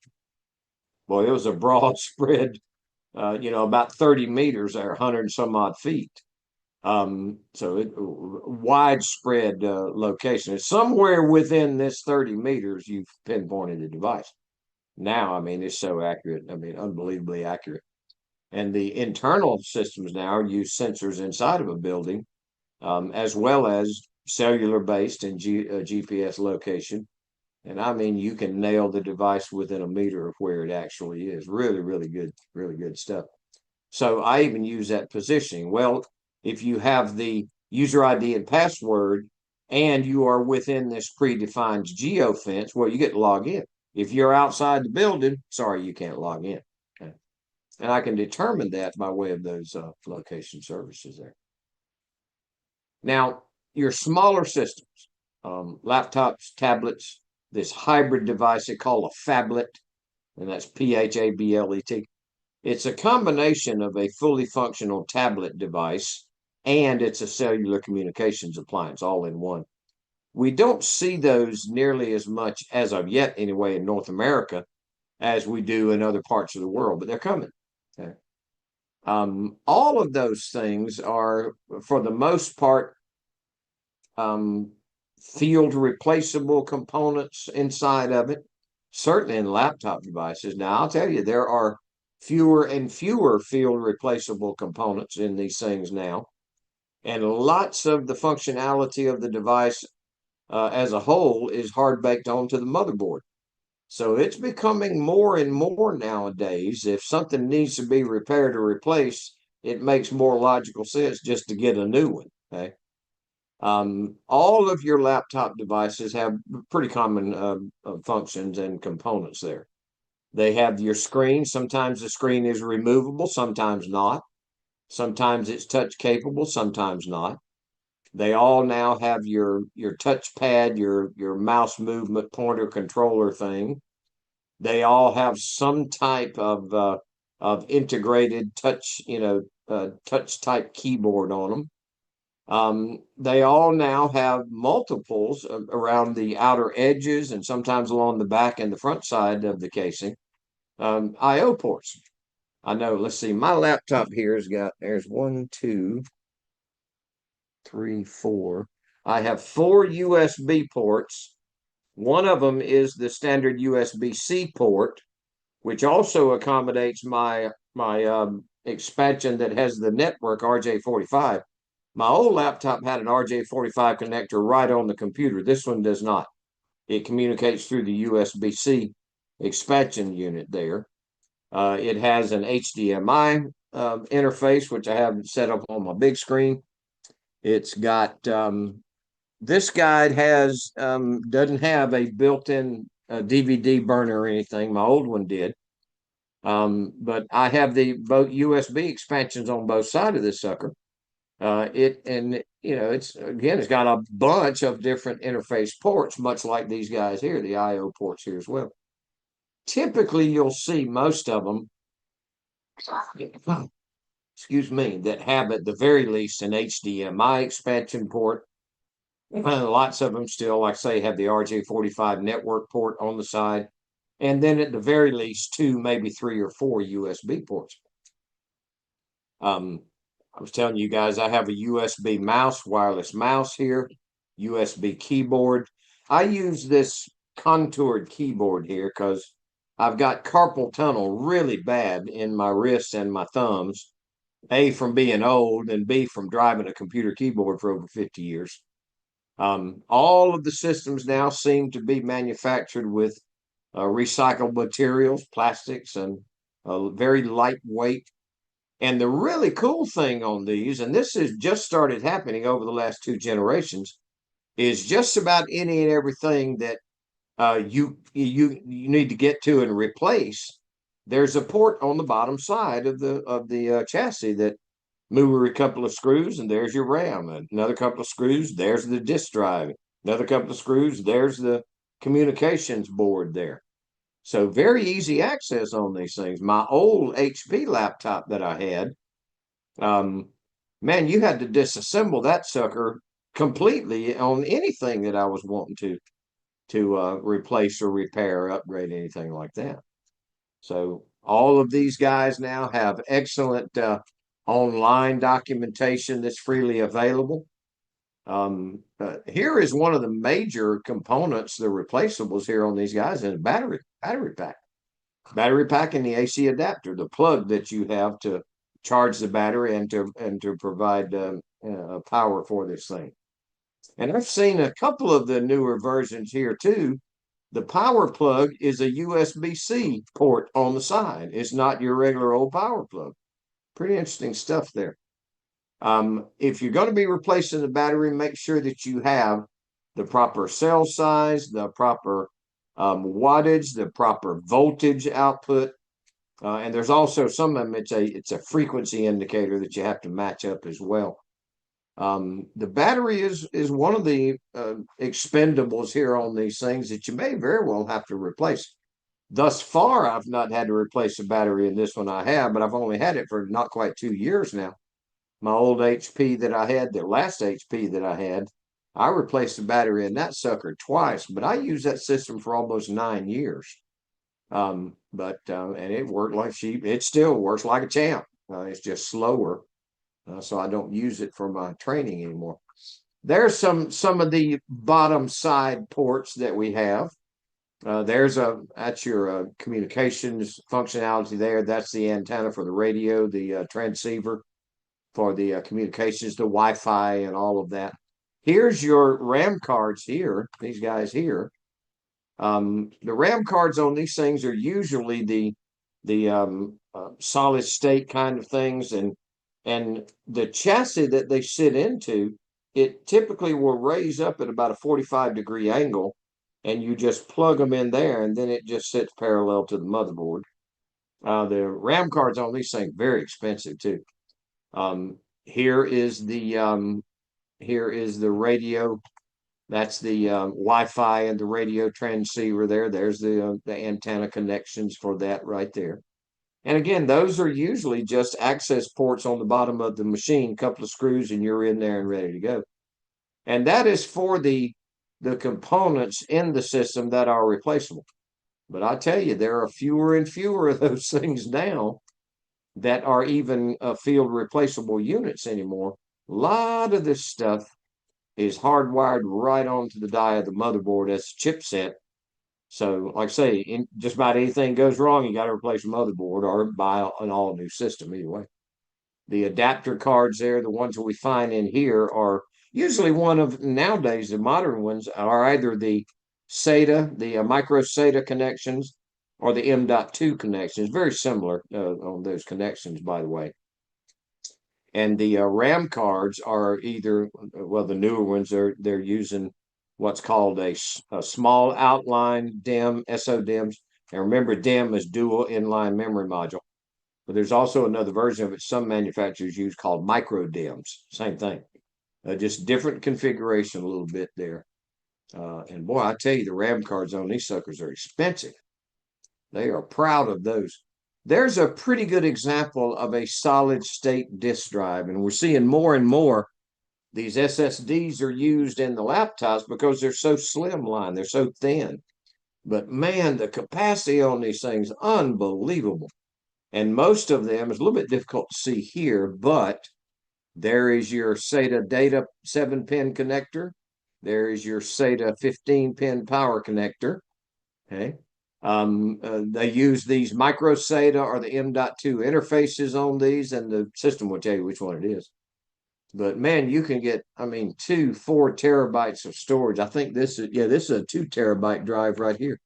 Speaker 1: boy, it was a broad spread, about 30 meters or 100 and some odd feet. Widespread location. It's somewhere within this 30 meters, you've pinpointed the device. Now, I mean, it's so accurate. I mean, unbelievably accurate. And the internal systems now use sensors inside of a building, as well as cellular-based and GPS location. And I mean, you can nail the device within a meter of where it actually is. Really, really good stuff. So I even use that positioning. Well, if you have the user ID and password and you are within this predefined geofence, well, you get to log in. If you're outside the building, sorry, you can't log in. Okay. And I can determine that by way of those location services there. Now, your smaller systems, laptops, tablets, this hybrid device they call a phablet, and that's PHABLET. It's a combination of a fully functional tablet device and it's a cellular communications appliance all in one. We don't see those nearly as much as of yet, anyway, in North America as we do in other parts of the world, but they're coming. Okay. All of those things are, for the most part, field replaceable components inside of it, certainly in laptop devices. Now, I'll tell you, there are fewer and fewer field replaceable components in these things now. And lots of the functionality of the device as a whole is hard baked onto the motherboard. So it's becoming more and more nowadays. If something needs to be repaired or replaced, it makes more logical sense just to get a new one. Okay. All of your laptop devices have pretty common functions and components there. They have your screen. Sometimes the screen is removable, sometimes not. Sometimes it's touch capable, sometimes not. They all now have your touch pad, your mouse movement pointer controller thing. They all have some type of integrated touch, touch type keyboard on them. They all now have multiples around the outer edges and sometimes along the back and the front side of the casing. I/O ports. I know, let's see, my laptop here there's 1, 2, 3, 4. I have 4 USB ports. One of them is the standard USB-C port, which also accommodates my expansion that has the network RJ45. My old laptop had an RJ45 connector right on the computer. This one does not. It communicates through the USB-C expansion unit there. It has an HDMI interface, which I have set up on my big screen. It's got this guide doesn't have a built-in DVD burner or anything. My old one did. But I have both USB expansions on both sides of this sucker. it's got a bunch of different interface ports, much like these guys here, the IO ports here as well. Typically, you'll see most of them, excuse me, that have at the very least an HDMI expansion port. Lots of them still, like I say, have the RJ45 network port on the side. And then at the very least, 2, maybe 3 or 4 USB ports. I was telling you guys, I have a USB mouse, wireless mouse here, USB keyboard. I use this contoured keyboard here because I've got carpal tunnel really bad in my wrists and my thumbs. A, from being old, and B, from driving a computer keyboard for over 50 years. All of the systems now seem to be manufactured with recycled materials, plastics, and very lightweight. And the really cool thing on these, and this has just started happening over the last 2 generations, is just about any and everything that you need to get to and replace. There's a port on the bottom side of the chassis that move a couple of screws, and there's your RAM. Another couple of screws, there's the disk drive. Another couple of screws, there's the communications board there. So very easy access on these things. My old HP laptop that I had, man, you had to disassemble that sucker completely on anything that I was wanting to replace or repair, or upgrade, anything like that. So all of these guys now have excellent online documentation that's freely available. Here is one of the major components, the replaceables here on these guys, is a battery pack. Battery pack and the AC adapter, the plug that you have to charge the battery and to provide power for this thing. And I've seen a couple of the newer versions here too. The power plug is a USB-C port on the side. It's not your regular old power plug. Pretty interesting stuff there. If you're going to be replacing the battery, make sure that you have the proper cell size, the proper wattage, the proper voltage output. And there's also some of them, it's a frequency indicator that you have to match up as well. The battery is one of the expendables here on these things that you may very well have to replace. Thus far, I've not had to replace a battery in this one I have, but I've only had it for not quite 2 years now. My old HP that I had, the last HP that I had, I replaced the battery in that sucker twice, but I used that system for almost 9 years. And it worked it still works like a champ. It's just slower. So I don't use it for my training anymore. There's some of the bottom side ports that we have. That's your communications functionality there. That's the antenna for the radio, the transceiver for the communications, the Wi-Fi, and all of that. Here's your RAM cards here, these guys here. The RAM cards on these things are usually the solid state kind of things, and the chassis that they sit into, it typically will raise up at about a 45-degree angle, and you just plug them in there, and then it just sits parallel to the motherboard. The RAM cards on these things very expensive too. Here is the radio. That's the Wi-Fi and the radio transceiver there. There's the antenna connections for that right there. And again, those are usually just access ports on the bottom of the machine, couple of screws, and you're in there and ready to go. And that is for the components in the system that are replaceable. But I tell you, there are fewer and fewer of those things now that are even field replaceable units anymore. A lot of this stuff is hardwired right onto the die of the motherboard as a chipset. So, like I say, just about anything goes wrong, you got to replace a motherboard or buy an all-new system anyway. The adapter cards there, the ones that we find in here, are usually nowadays, the modern ones are either the SATA, the micro SATA connections, or the M.2 connections. Very similar on those connections, by the way. And the RAM cards are either, well, the newer ones, they're using what's called a small outline DIMM, SODIMMs. And remember, DIMM is dual inline memory module. But there's also another version of it some manufacturers use called micro DIMMs. Same thing. Just different configuration a little bit there. And boy, I tell you, the RAM cards on these suckers are expensive. They are proud of those. There's a pretty good example of a solid state disk drive, and we're seeing more and more these SSDs are used in the laptops because they're so slimline, they're so thin. But man, the capacity on these things, unbelievable. And most of them is a little bit difficult to see here, but there is your SATA data 7-pin connector. There is your SATA 15-pin power connector. Okay. They use these micro SATA or the M.2 interfaces on these, and the system will tell you which one it is. But man, you can get, I mean, 4 terabytes of storage. I think this is a 2 terabyte drive right here.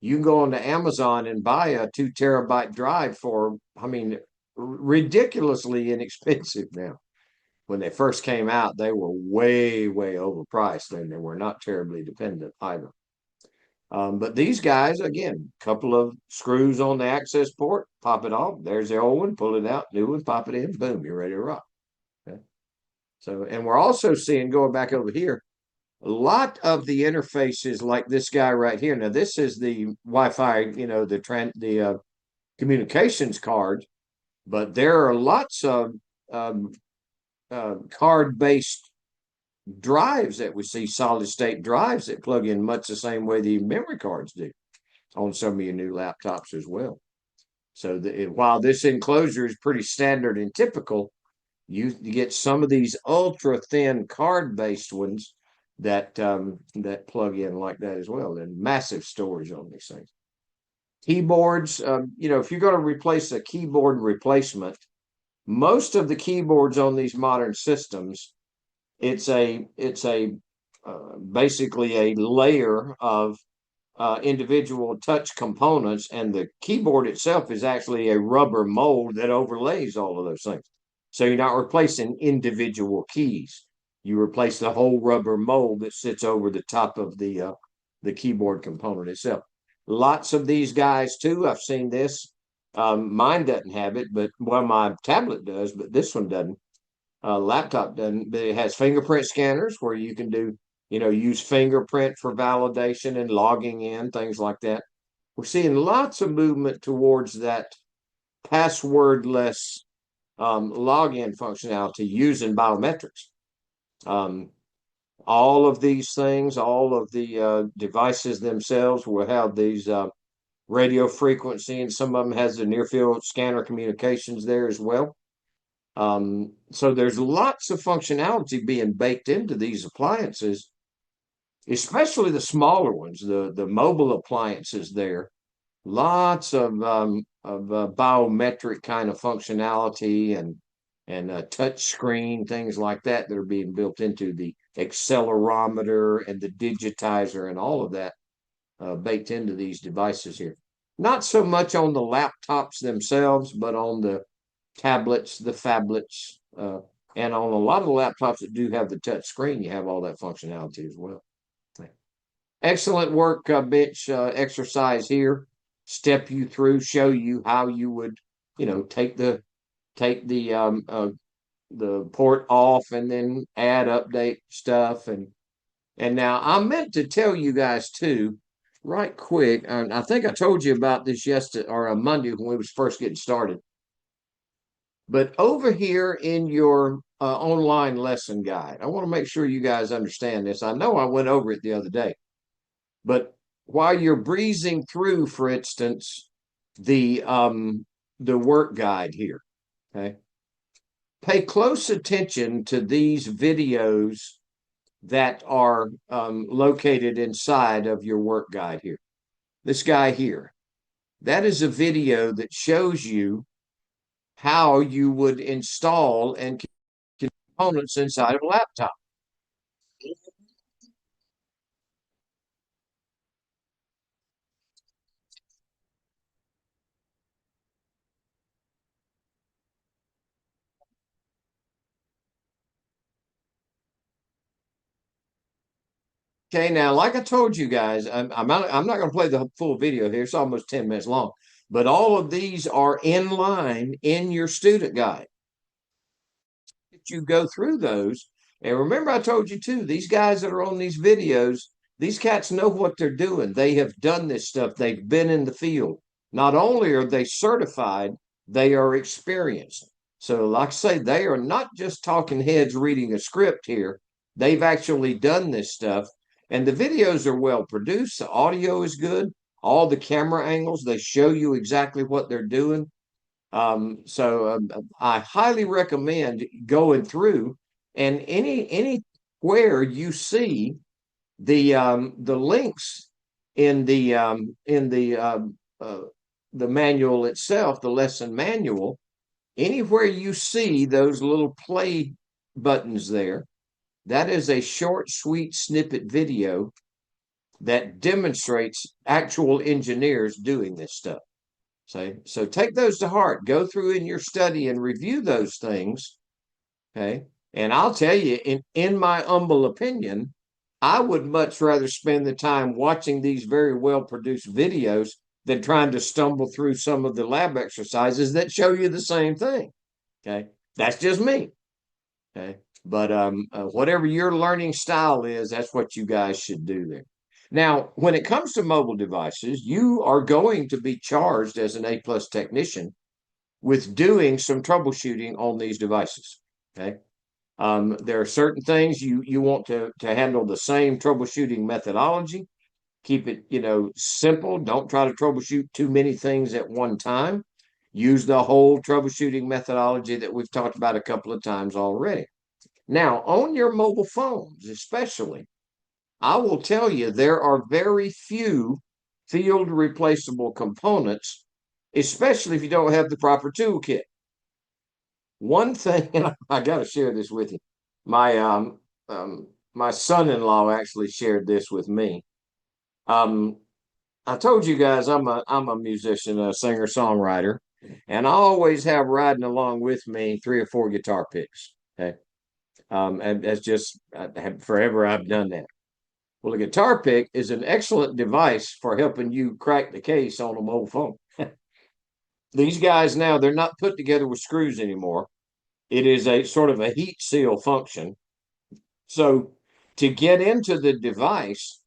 Speaker 1: You can go onto Amazon and buy a 2 terabyte drive for, I mean, ridiculously inexpensive now. When they first came out, they were way, way overpriced, and they were not terribly dependent either. But these guys, again, couple of screws on the access port, pop it off. There's the old one, pull it out, new one, pop it in, boom, you're ready to rock. Okay. So, and we're also seeing, going back over here, a lot of the interfaces like this guy right here. Now, this is the Wi-Fi, the communications card, but there are lots of card-based drives that we see, solid state drives that plug in much the same way the memory cards do on some of your new laptops as well. So while this enclosure is pretty standard and typical, you get some of these ultra thin card based ones that plug in like that as well, and massive storage on these things. Keyboards, if you're going to replace a keyboard replacement, most of the keyboards on these modern systems, it's basically a layer of individual touch components, and the keyboard itself is actually a rubber mold that overlays all of those things. So you're not replacing individual keys. You replace the whole rubber mold that sits over the top of the keyboard component itself. Lots of these guys too. I've seen this. Mine doesn't have it, but my tablet does, but this one doesn't. Laptop doesn't, but it has fingerprint scanners where you can do, use fingerprint for validation and logging in, things like that. We're seeing lots of movement towards that passwordless login functionality using biometrics. All of these things, all of the devices themselves will have these radio frequency, and some of them has the near field scanner communications there as well. So there's lots of functionality being baked into these appliances, especially the smaller ones, the mobile appliances there. Lots of biometric kind of functionality and touch screen, things like that are being built into the accelerometer and the digitizer and all of that baked into these devices here. Not so much on the laptops themselves, but on the tablets, the phablets, and on a lot of the laptops that do have the touch screen, you have all that functionality as well. Excellent work, bench exercise here. Step you through, show you how you would, take the port off and then add update stuff. And now I meant to tell you guys too, right quick. And I think I told you about this yesterday or on Monday when we was first getting started. But over here in your online lesson guide, I want to make sure you guys understand this. I know I went over it the other day, but while you're breezing through, for instance, the work guide here, okay, pay close attention to these videos that are located inside of your work guide here. This guy here, that is a video that shows you how you would install and components inside of a laptop. Okay, now, like I told you guys, I'm not going to play the full video here. It's almost 10 minutes long, but all of these are in line in your student guide. If you go through those, And remember, I told you too, these guys that are on these videos, these cats know what they're doing. They have done this stuff. They've been in the field. Not only are they certified, they are experienced. So, like I say, they are not just talking heads reading a script here. They've actually done this stuff. And the videos are well produced. The audio is good. All the camera angles, they show you exactly what they're doing. I highly recommend going through, and anywhere you see the links in the manual itself, the lesson manual, anywhere you see those little play buttons there, that is a short, sweet snippet video that demonstrates actual engineers doing this stuff. So take those to heart. Go through in your study and review those things. Okay. And I'll tell you, in my humble opinion, I would much rather spend the time watching these very well produced videos than trying to stumble through some of the lab exercises that show you the same thing. Okay. That's just me. Okay. But whatever your learning style is, that's what you guys should do there. Now, when it comes to mobile devices, you are going to be charged as an A+ technician with doing some troubleshooting on these devices. Okay. There are certain things you want to handle the same troubleshooting methodology. Keep it, simple. Don't try to troubleshoot too many things at one time. Use the whole troubleshooting methodology that we've talked about a couple of times already. Now, on your mobile phones, especially, I will tell you there are very few field replaceable components, especially if you don't have the proper toolkit. One thing, and I got to share this with you. My son-in-law actually shared this with me. I told you guys I'm a musician, a singer-songwriter, and I always have riding along with me 3 or 4 guitar picks. Okay. And that's just forever I've done that. Well, a guitar pick is an excellent device for helping you crack the case on a mobile phone. These guys now, they're not put together with screws anymore. It is a sort of a heat seal function. So to get into the device,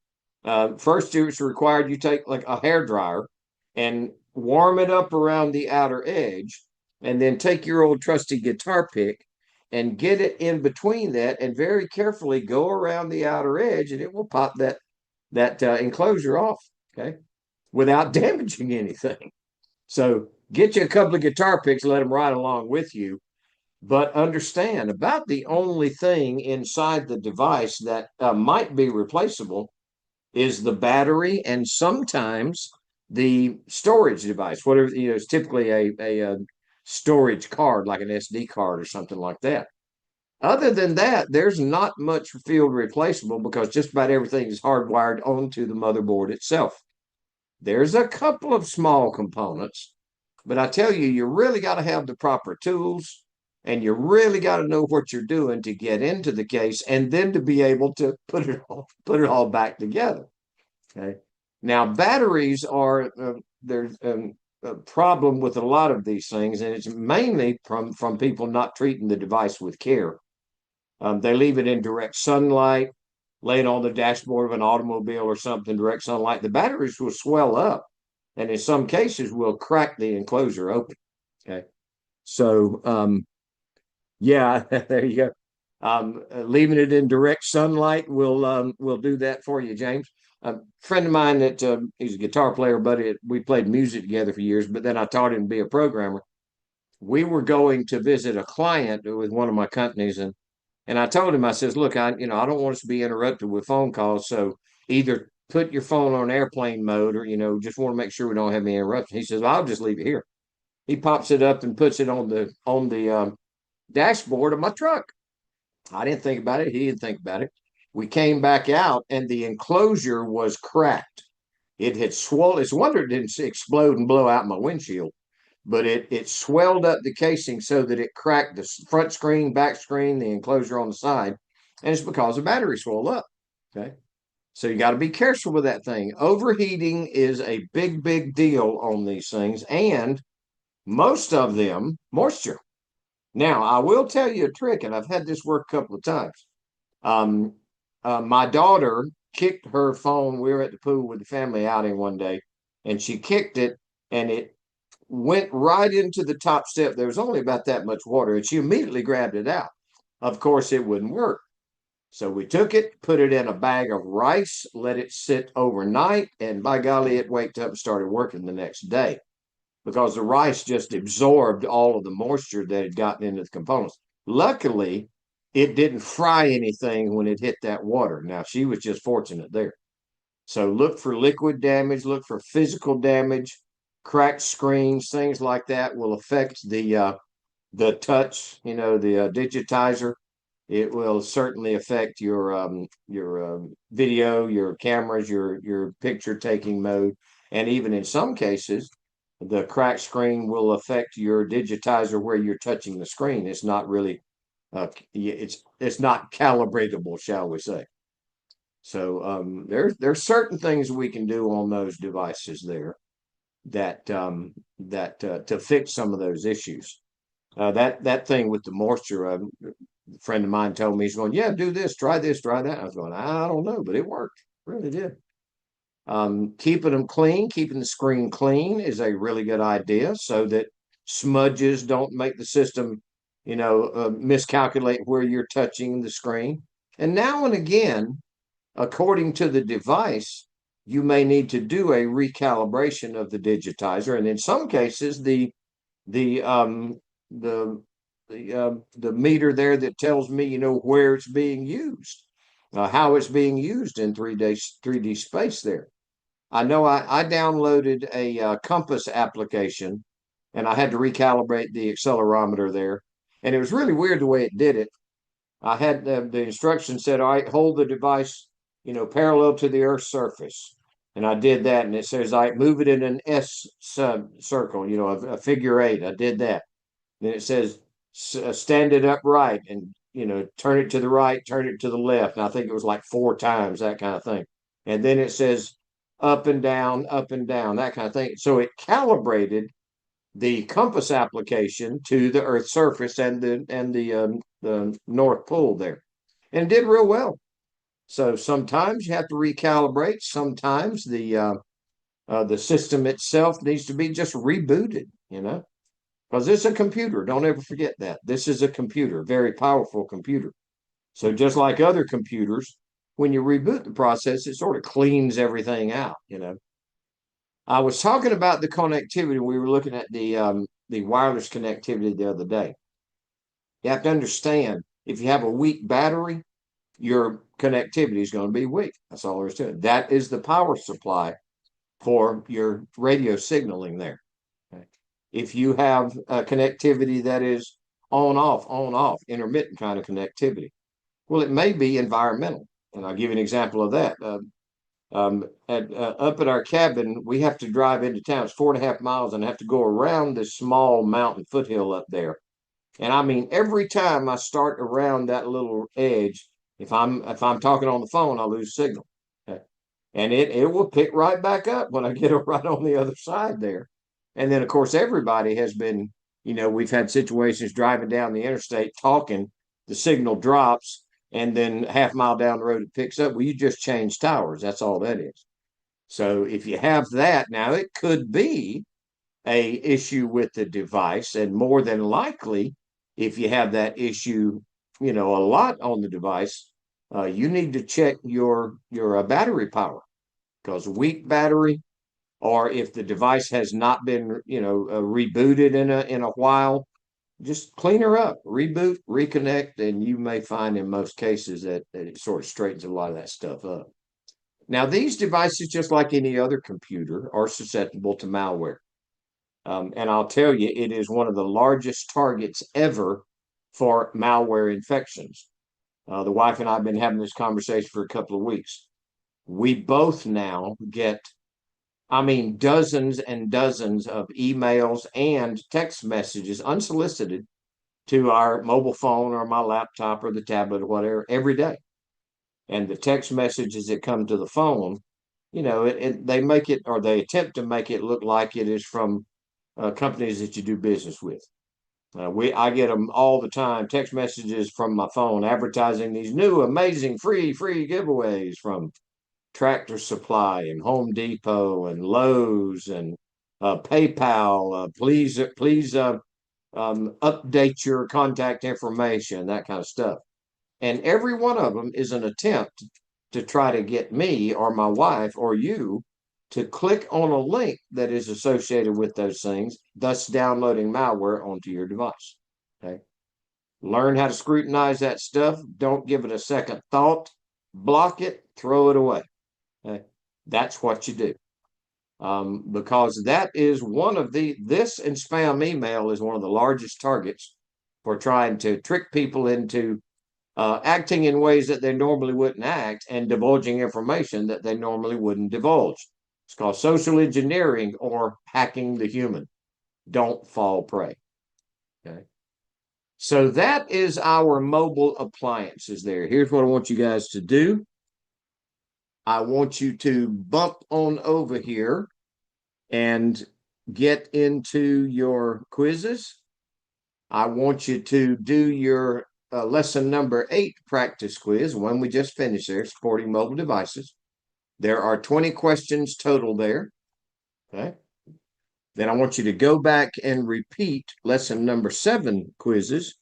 Speaker 1: first it's required you take like a hair dryer and warm it up around the outer edge, and then take your old trusty guitar pick and get it in between that, and very carefully go around the outer edge, and it will pop that enclosure off, okay, without damaging anything. So get you a couple of guitar picks, let them ride along with you, but understand about the only thing inside the device that might be replaceable is the battery, and sometimes the storage device, whatever, it's typically a storage card like an SD card or something like that. Other than that, there's not much field replaceable because just about everything is hardwired onto the motherboard itself. There's a couple of small components, but I tell you, you really got to have the proper tools, and you really got to know what you're doing to get into the case, and then to be able to put it all back together. Okay. Now, batteries are there's a problem with a lot of these things, and it's mainly from people not treating the device with care. They leave it in direct sunlight, lay it on the dashboard of an automobile or something, direct sunlight. The batteries will swell up, and in some cases will crack the enclosure open. Okay. So, yeah, there you go. Leaving it in direct sunlight will do that for you, James. A friend of mine that he's a guitar player, buddy, we played music together for years, but then I taught him to be a programmer. We were going to visit a client with one of my companies, and I told him, I says, look, I don't want us to be interrupted with phone calls, so either put your phone on airplane mode, or just want to make sure we don't have any interruptions. He says, well, I'll just leave it here. He pops it up and puts it on the dashboard of my truck. I didn't think about it. He didn't think about it. We came back out, and the enclosure was cracked. It had swollen. It's a wonder it didn't explode and blow out my windshield, but it swelled up the casing so that it cracked the front screen, back screen, the enclosure on the side, and it's because the battery swelled up. Okay. So you got to be careful with that thing. Overheating is a big, big deal on these things, and most of them, moisture. Now, I will tell you a trick, and I've had this work a couple of times. Um, my daughter kicked her phone. We were at the pool with the family outing one day, and she kicked it, and it went right into the top step. There was only about that much water, and she immediately grabbed it out. Of course, it wouldn't work. So we took it, put it in a bag of rice, let it sit overnight, and by golly, it waked up and started working the next day because the rice just absorbed all of the moisture that had gotten into the components. Luckily, it didn't fry anything when it hit that water. Now, she was just fortunate there. So look for liquid damage, look for physical damage, cracked screens, things like that will affect the touch, the digitizer. It will certainly affect your video, your cameras, your picture taking mode, and even in some cases, the cracked screen will affect your digitizer where you're touching the screen. It's not really, it's not calibratable, shall we say? So there's certain things we can do on those devices there that to fix some of those issues. That thing with the moisture, a friend of mine told me, he's going, yeah, do this, try that. I was going, I don't know, but it worked. It really did. Keeping them clean, keeping the screen clean is a really good idea so that smudges don't make the system, miscalculate where you're touching the screen. And now and again, according to the device, you may need to do a recalibration of the digitizer. And in some cases, the the meter there that tells me, where it's being used, how it's being used in 3D space there. I know I downloaded a compass application and I had to recalibrate the accelerometer there. And it was really weird the way it did it. I had the instruction said, all right, hold the device, parallel to the Earth's surface. And I did that. And it says, I move it in an S circle, a figure eight. I did that. Then it says, stand it upright and, turn it to the right, turn it to the left. And I think it was like 4 times, that kind of thing. And then it says up and down, that kind of thing. So it calibrated the compass application to the Earth's surface and the North Pole there, and it did real well. So sometimes you have to recalibrate. Sometimes the system itself needs to be just rebooted. Because it's a computer. Don't ever forget that this is a computer, very powerful computer. So just like other computers, when you reboot the process, it sort of cleans everything out. I was talking about the connectivity. We were looking at the wireless connectivity the other day. You have to understand if you have a weak battery, your connectivity is going to be weak. That's all there is to it. That is the power supply for your radio signaling there. Okay. If you have a connectivity that is on, off, intermittent kind of connectivity, well, it may be environmental. And I'll give you an example of that. Up at our cabin, we have to drive into town. It's 4.5 miles and have to go around this small mountain foothill up there. And I mean, every time I start around that little edge, if I'm talking on the phone, I lose signal. Okay. And it will pick right back up when I get right on the other side there. And then of course everybody has been, we've had situations driving down the interstate talking, the signal drops, and then half-mile down the road it picks up. Well, you just change towers. That's all that is. So if you have that, now it could be a issue with the device, and more than likely, if you have that issue, a lot on the device, you need to check your battery power, because weak battery, or if the device has not been rebooted in a while, just clean her up, reboot, reconnect, and you may find in most cases that it sort of straightens a lot of that stuff up. Now, these devices, just like any other computer, are susceptible to malware. And I'll tell you, it is one of the largest targets ever for malware infections. The wife and I have been having this conversation for a couple of weeks. We both now get, dozens and dozens of emails and text messages unsolicited to our mobile phone or my laptop or the tablet or whatever every day. And the text messages that come to the phone, they make it, or they attempt to make it look like it is from companies that you do business with. I get them all the time, text messages from my phone advertising these new amazing free giveaways from Tractor Supply and Home Depot and Lowe's and PayPal. Please update your contact information, that kind of stuff. And every one of them is an attempt to try to get me or my wife or you to click on a link that is associated with those things, thus downloading malware onto your device. Okay. Learn how to scrutinize that stuff. Don't give it a second thought. Block it, throw it away. Okay. That's what you do. Because that is this and spam email is one of the largest targets for trying to trick people into acting in ways that they normally wouldn't act and divulging information that they normally wouldn't divulge. It's called social engineering or hacking the human. Don't fall prey. Okay. So that is our mobile appliances there. Here's what I want you guys to do. I want you to bump on over here and get into your quizzes. I want you to do your lesson number 8 practice quiz, one we just finished there, supporting mobile devices. There are 20 questions total there. Okay. Then I want you to go back and repeat lesson number 7 quizzes.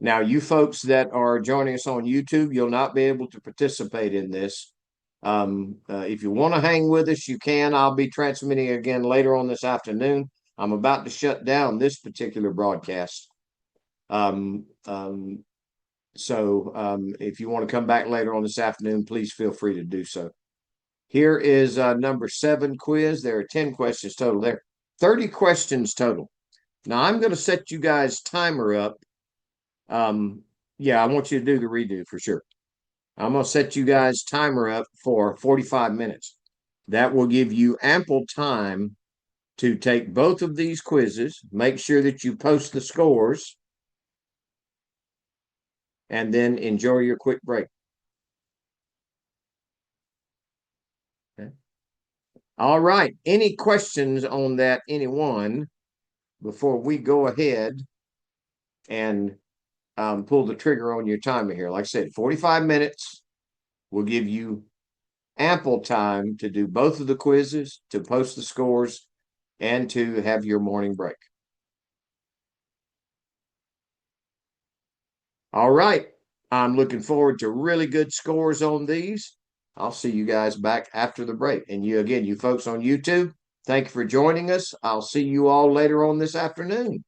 Speaker 1: Now, you folks that are joining us on YouTube, you'll not be able to participate in this. If you want to hang with us, you can. I'll be transmitting again later on this afternoon. I'm about to shut down this particular broadcast. So if you want to come back later on this afternoon, please feel free to do so. Here is number 7 quiz. There are 10 questions total there. 30 questions total. Now, I'm going to set you guys timer up. Yeah, I want you to do the redo for sure. I'm going to set you guys timer up for 45 minutes. That will give you ample time to take both of these quizzes, make sure that you post the scores, and then enjoy your quick break. Okay. All right. Any questions on that, anyone, before we go ahead and pull the trigger on your timer here? Like I said, 45 minutes will give you ample time to do both of the quizzes, to post the scores, and to have your morning break. All right. I'm looking forward to really good scores on these. I'll see you guys back after the break. And you folks on YouTube, thank you for joining us. I'll see you all later on this afternoon.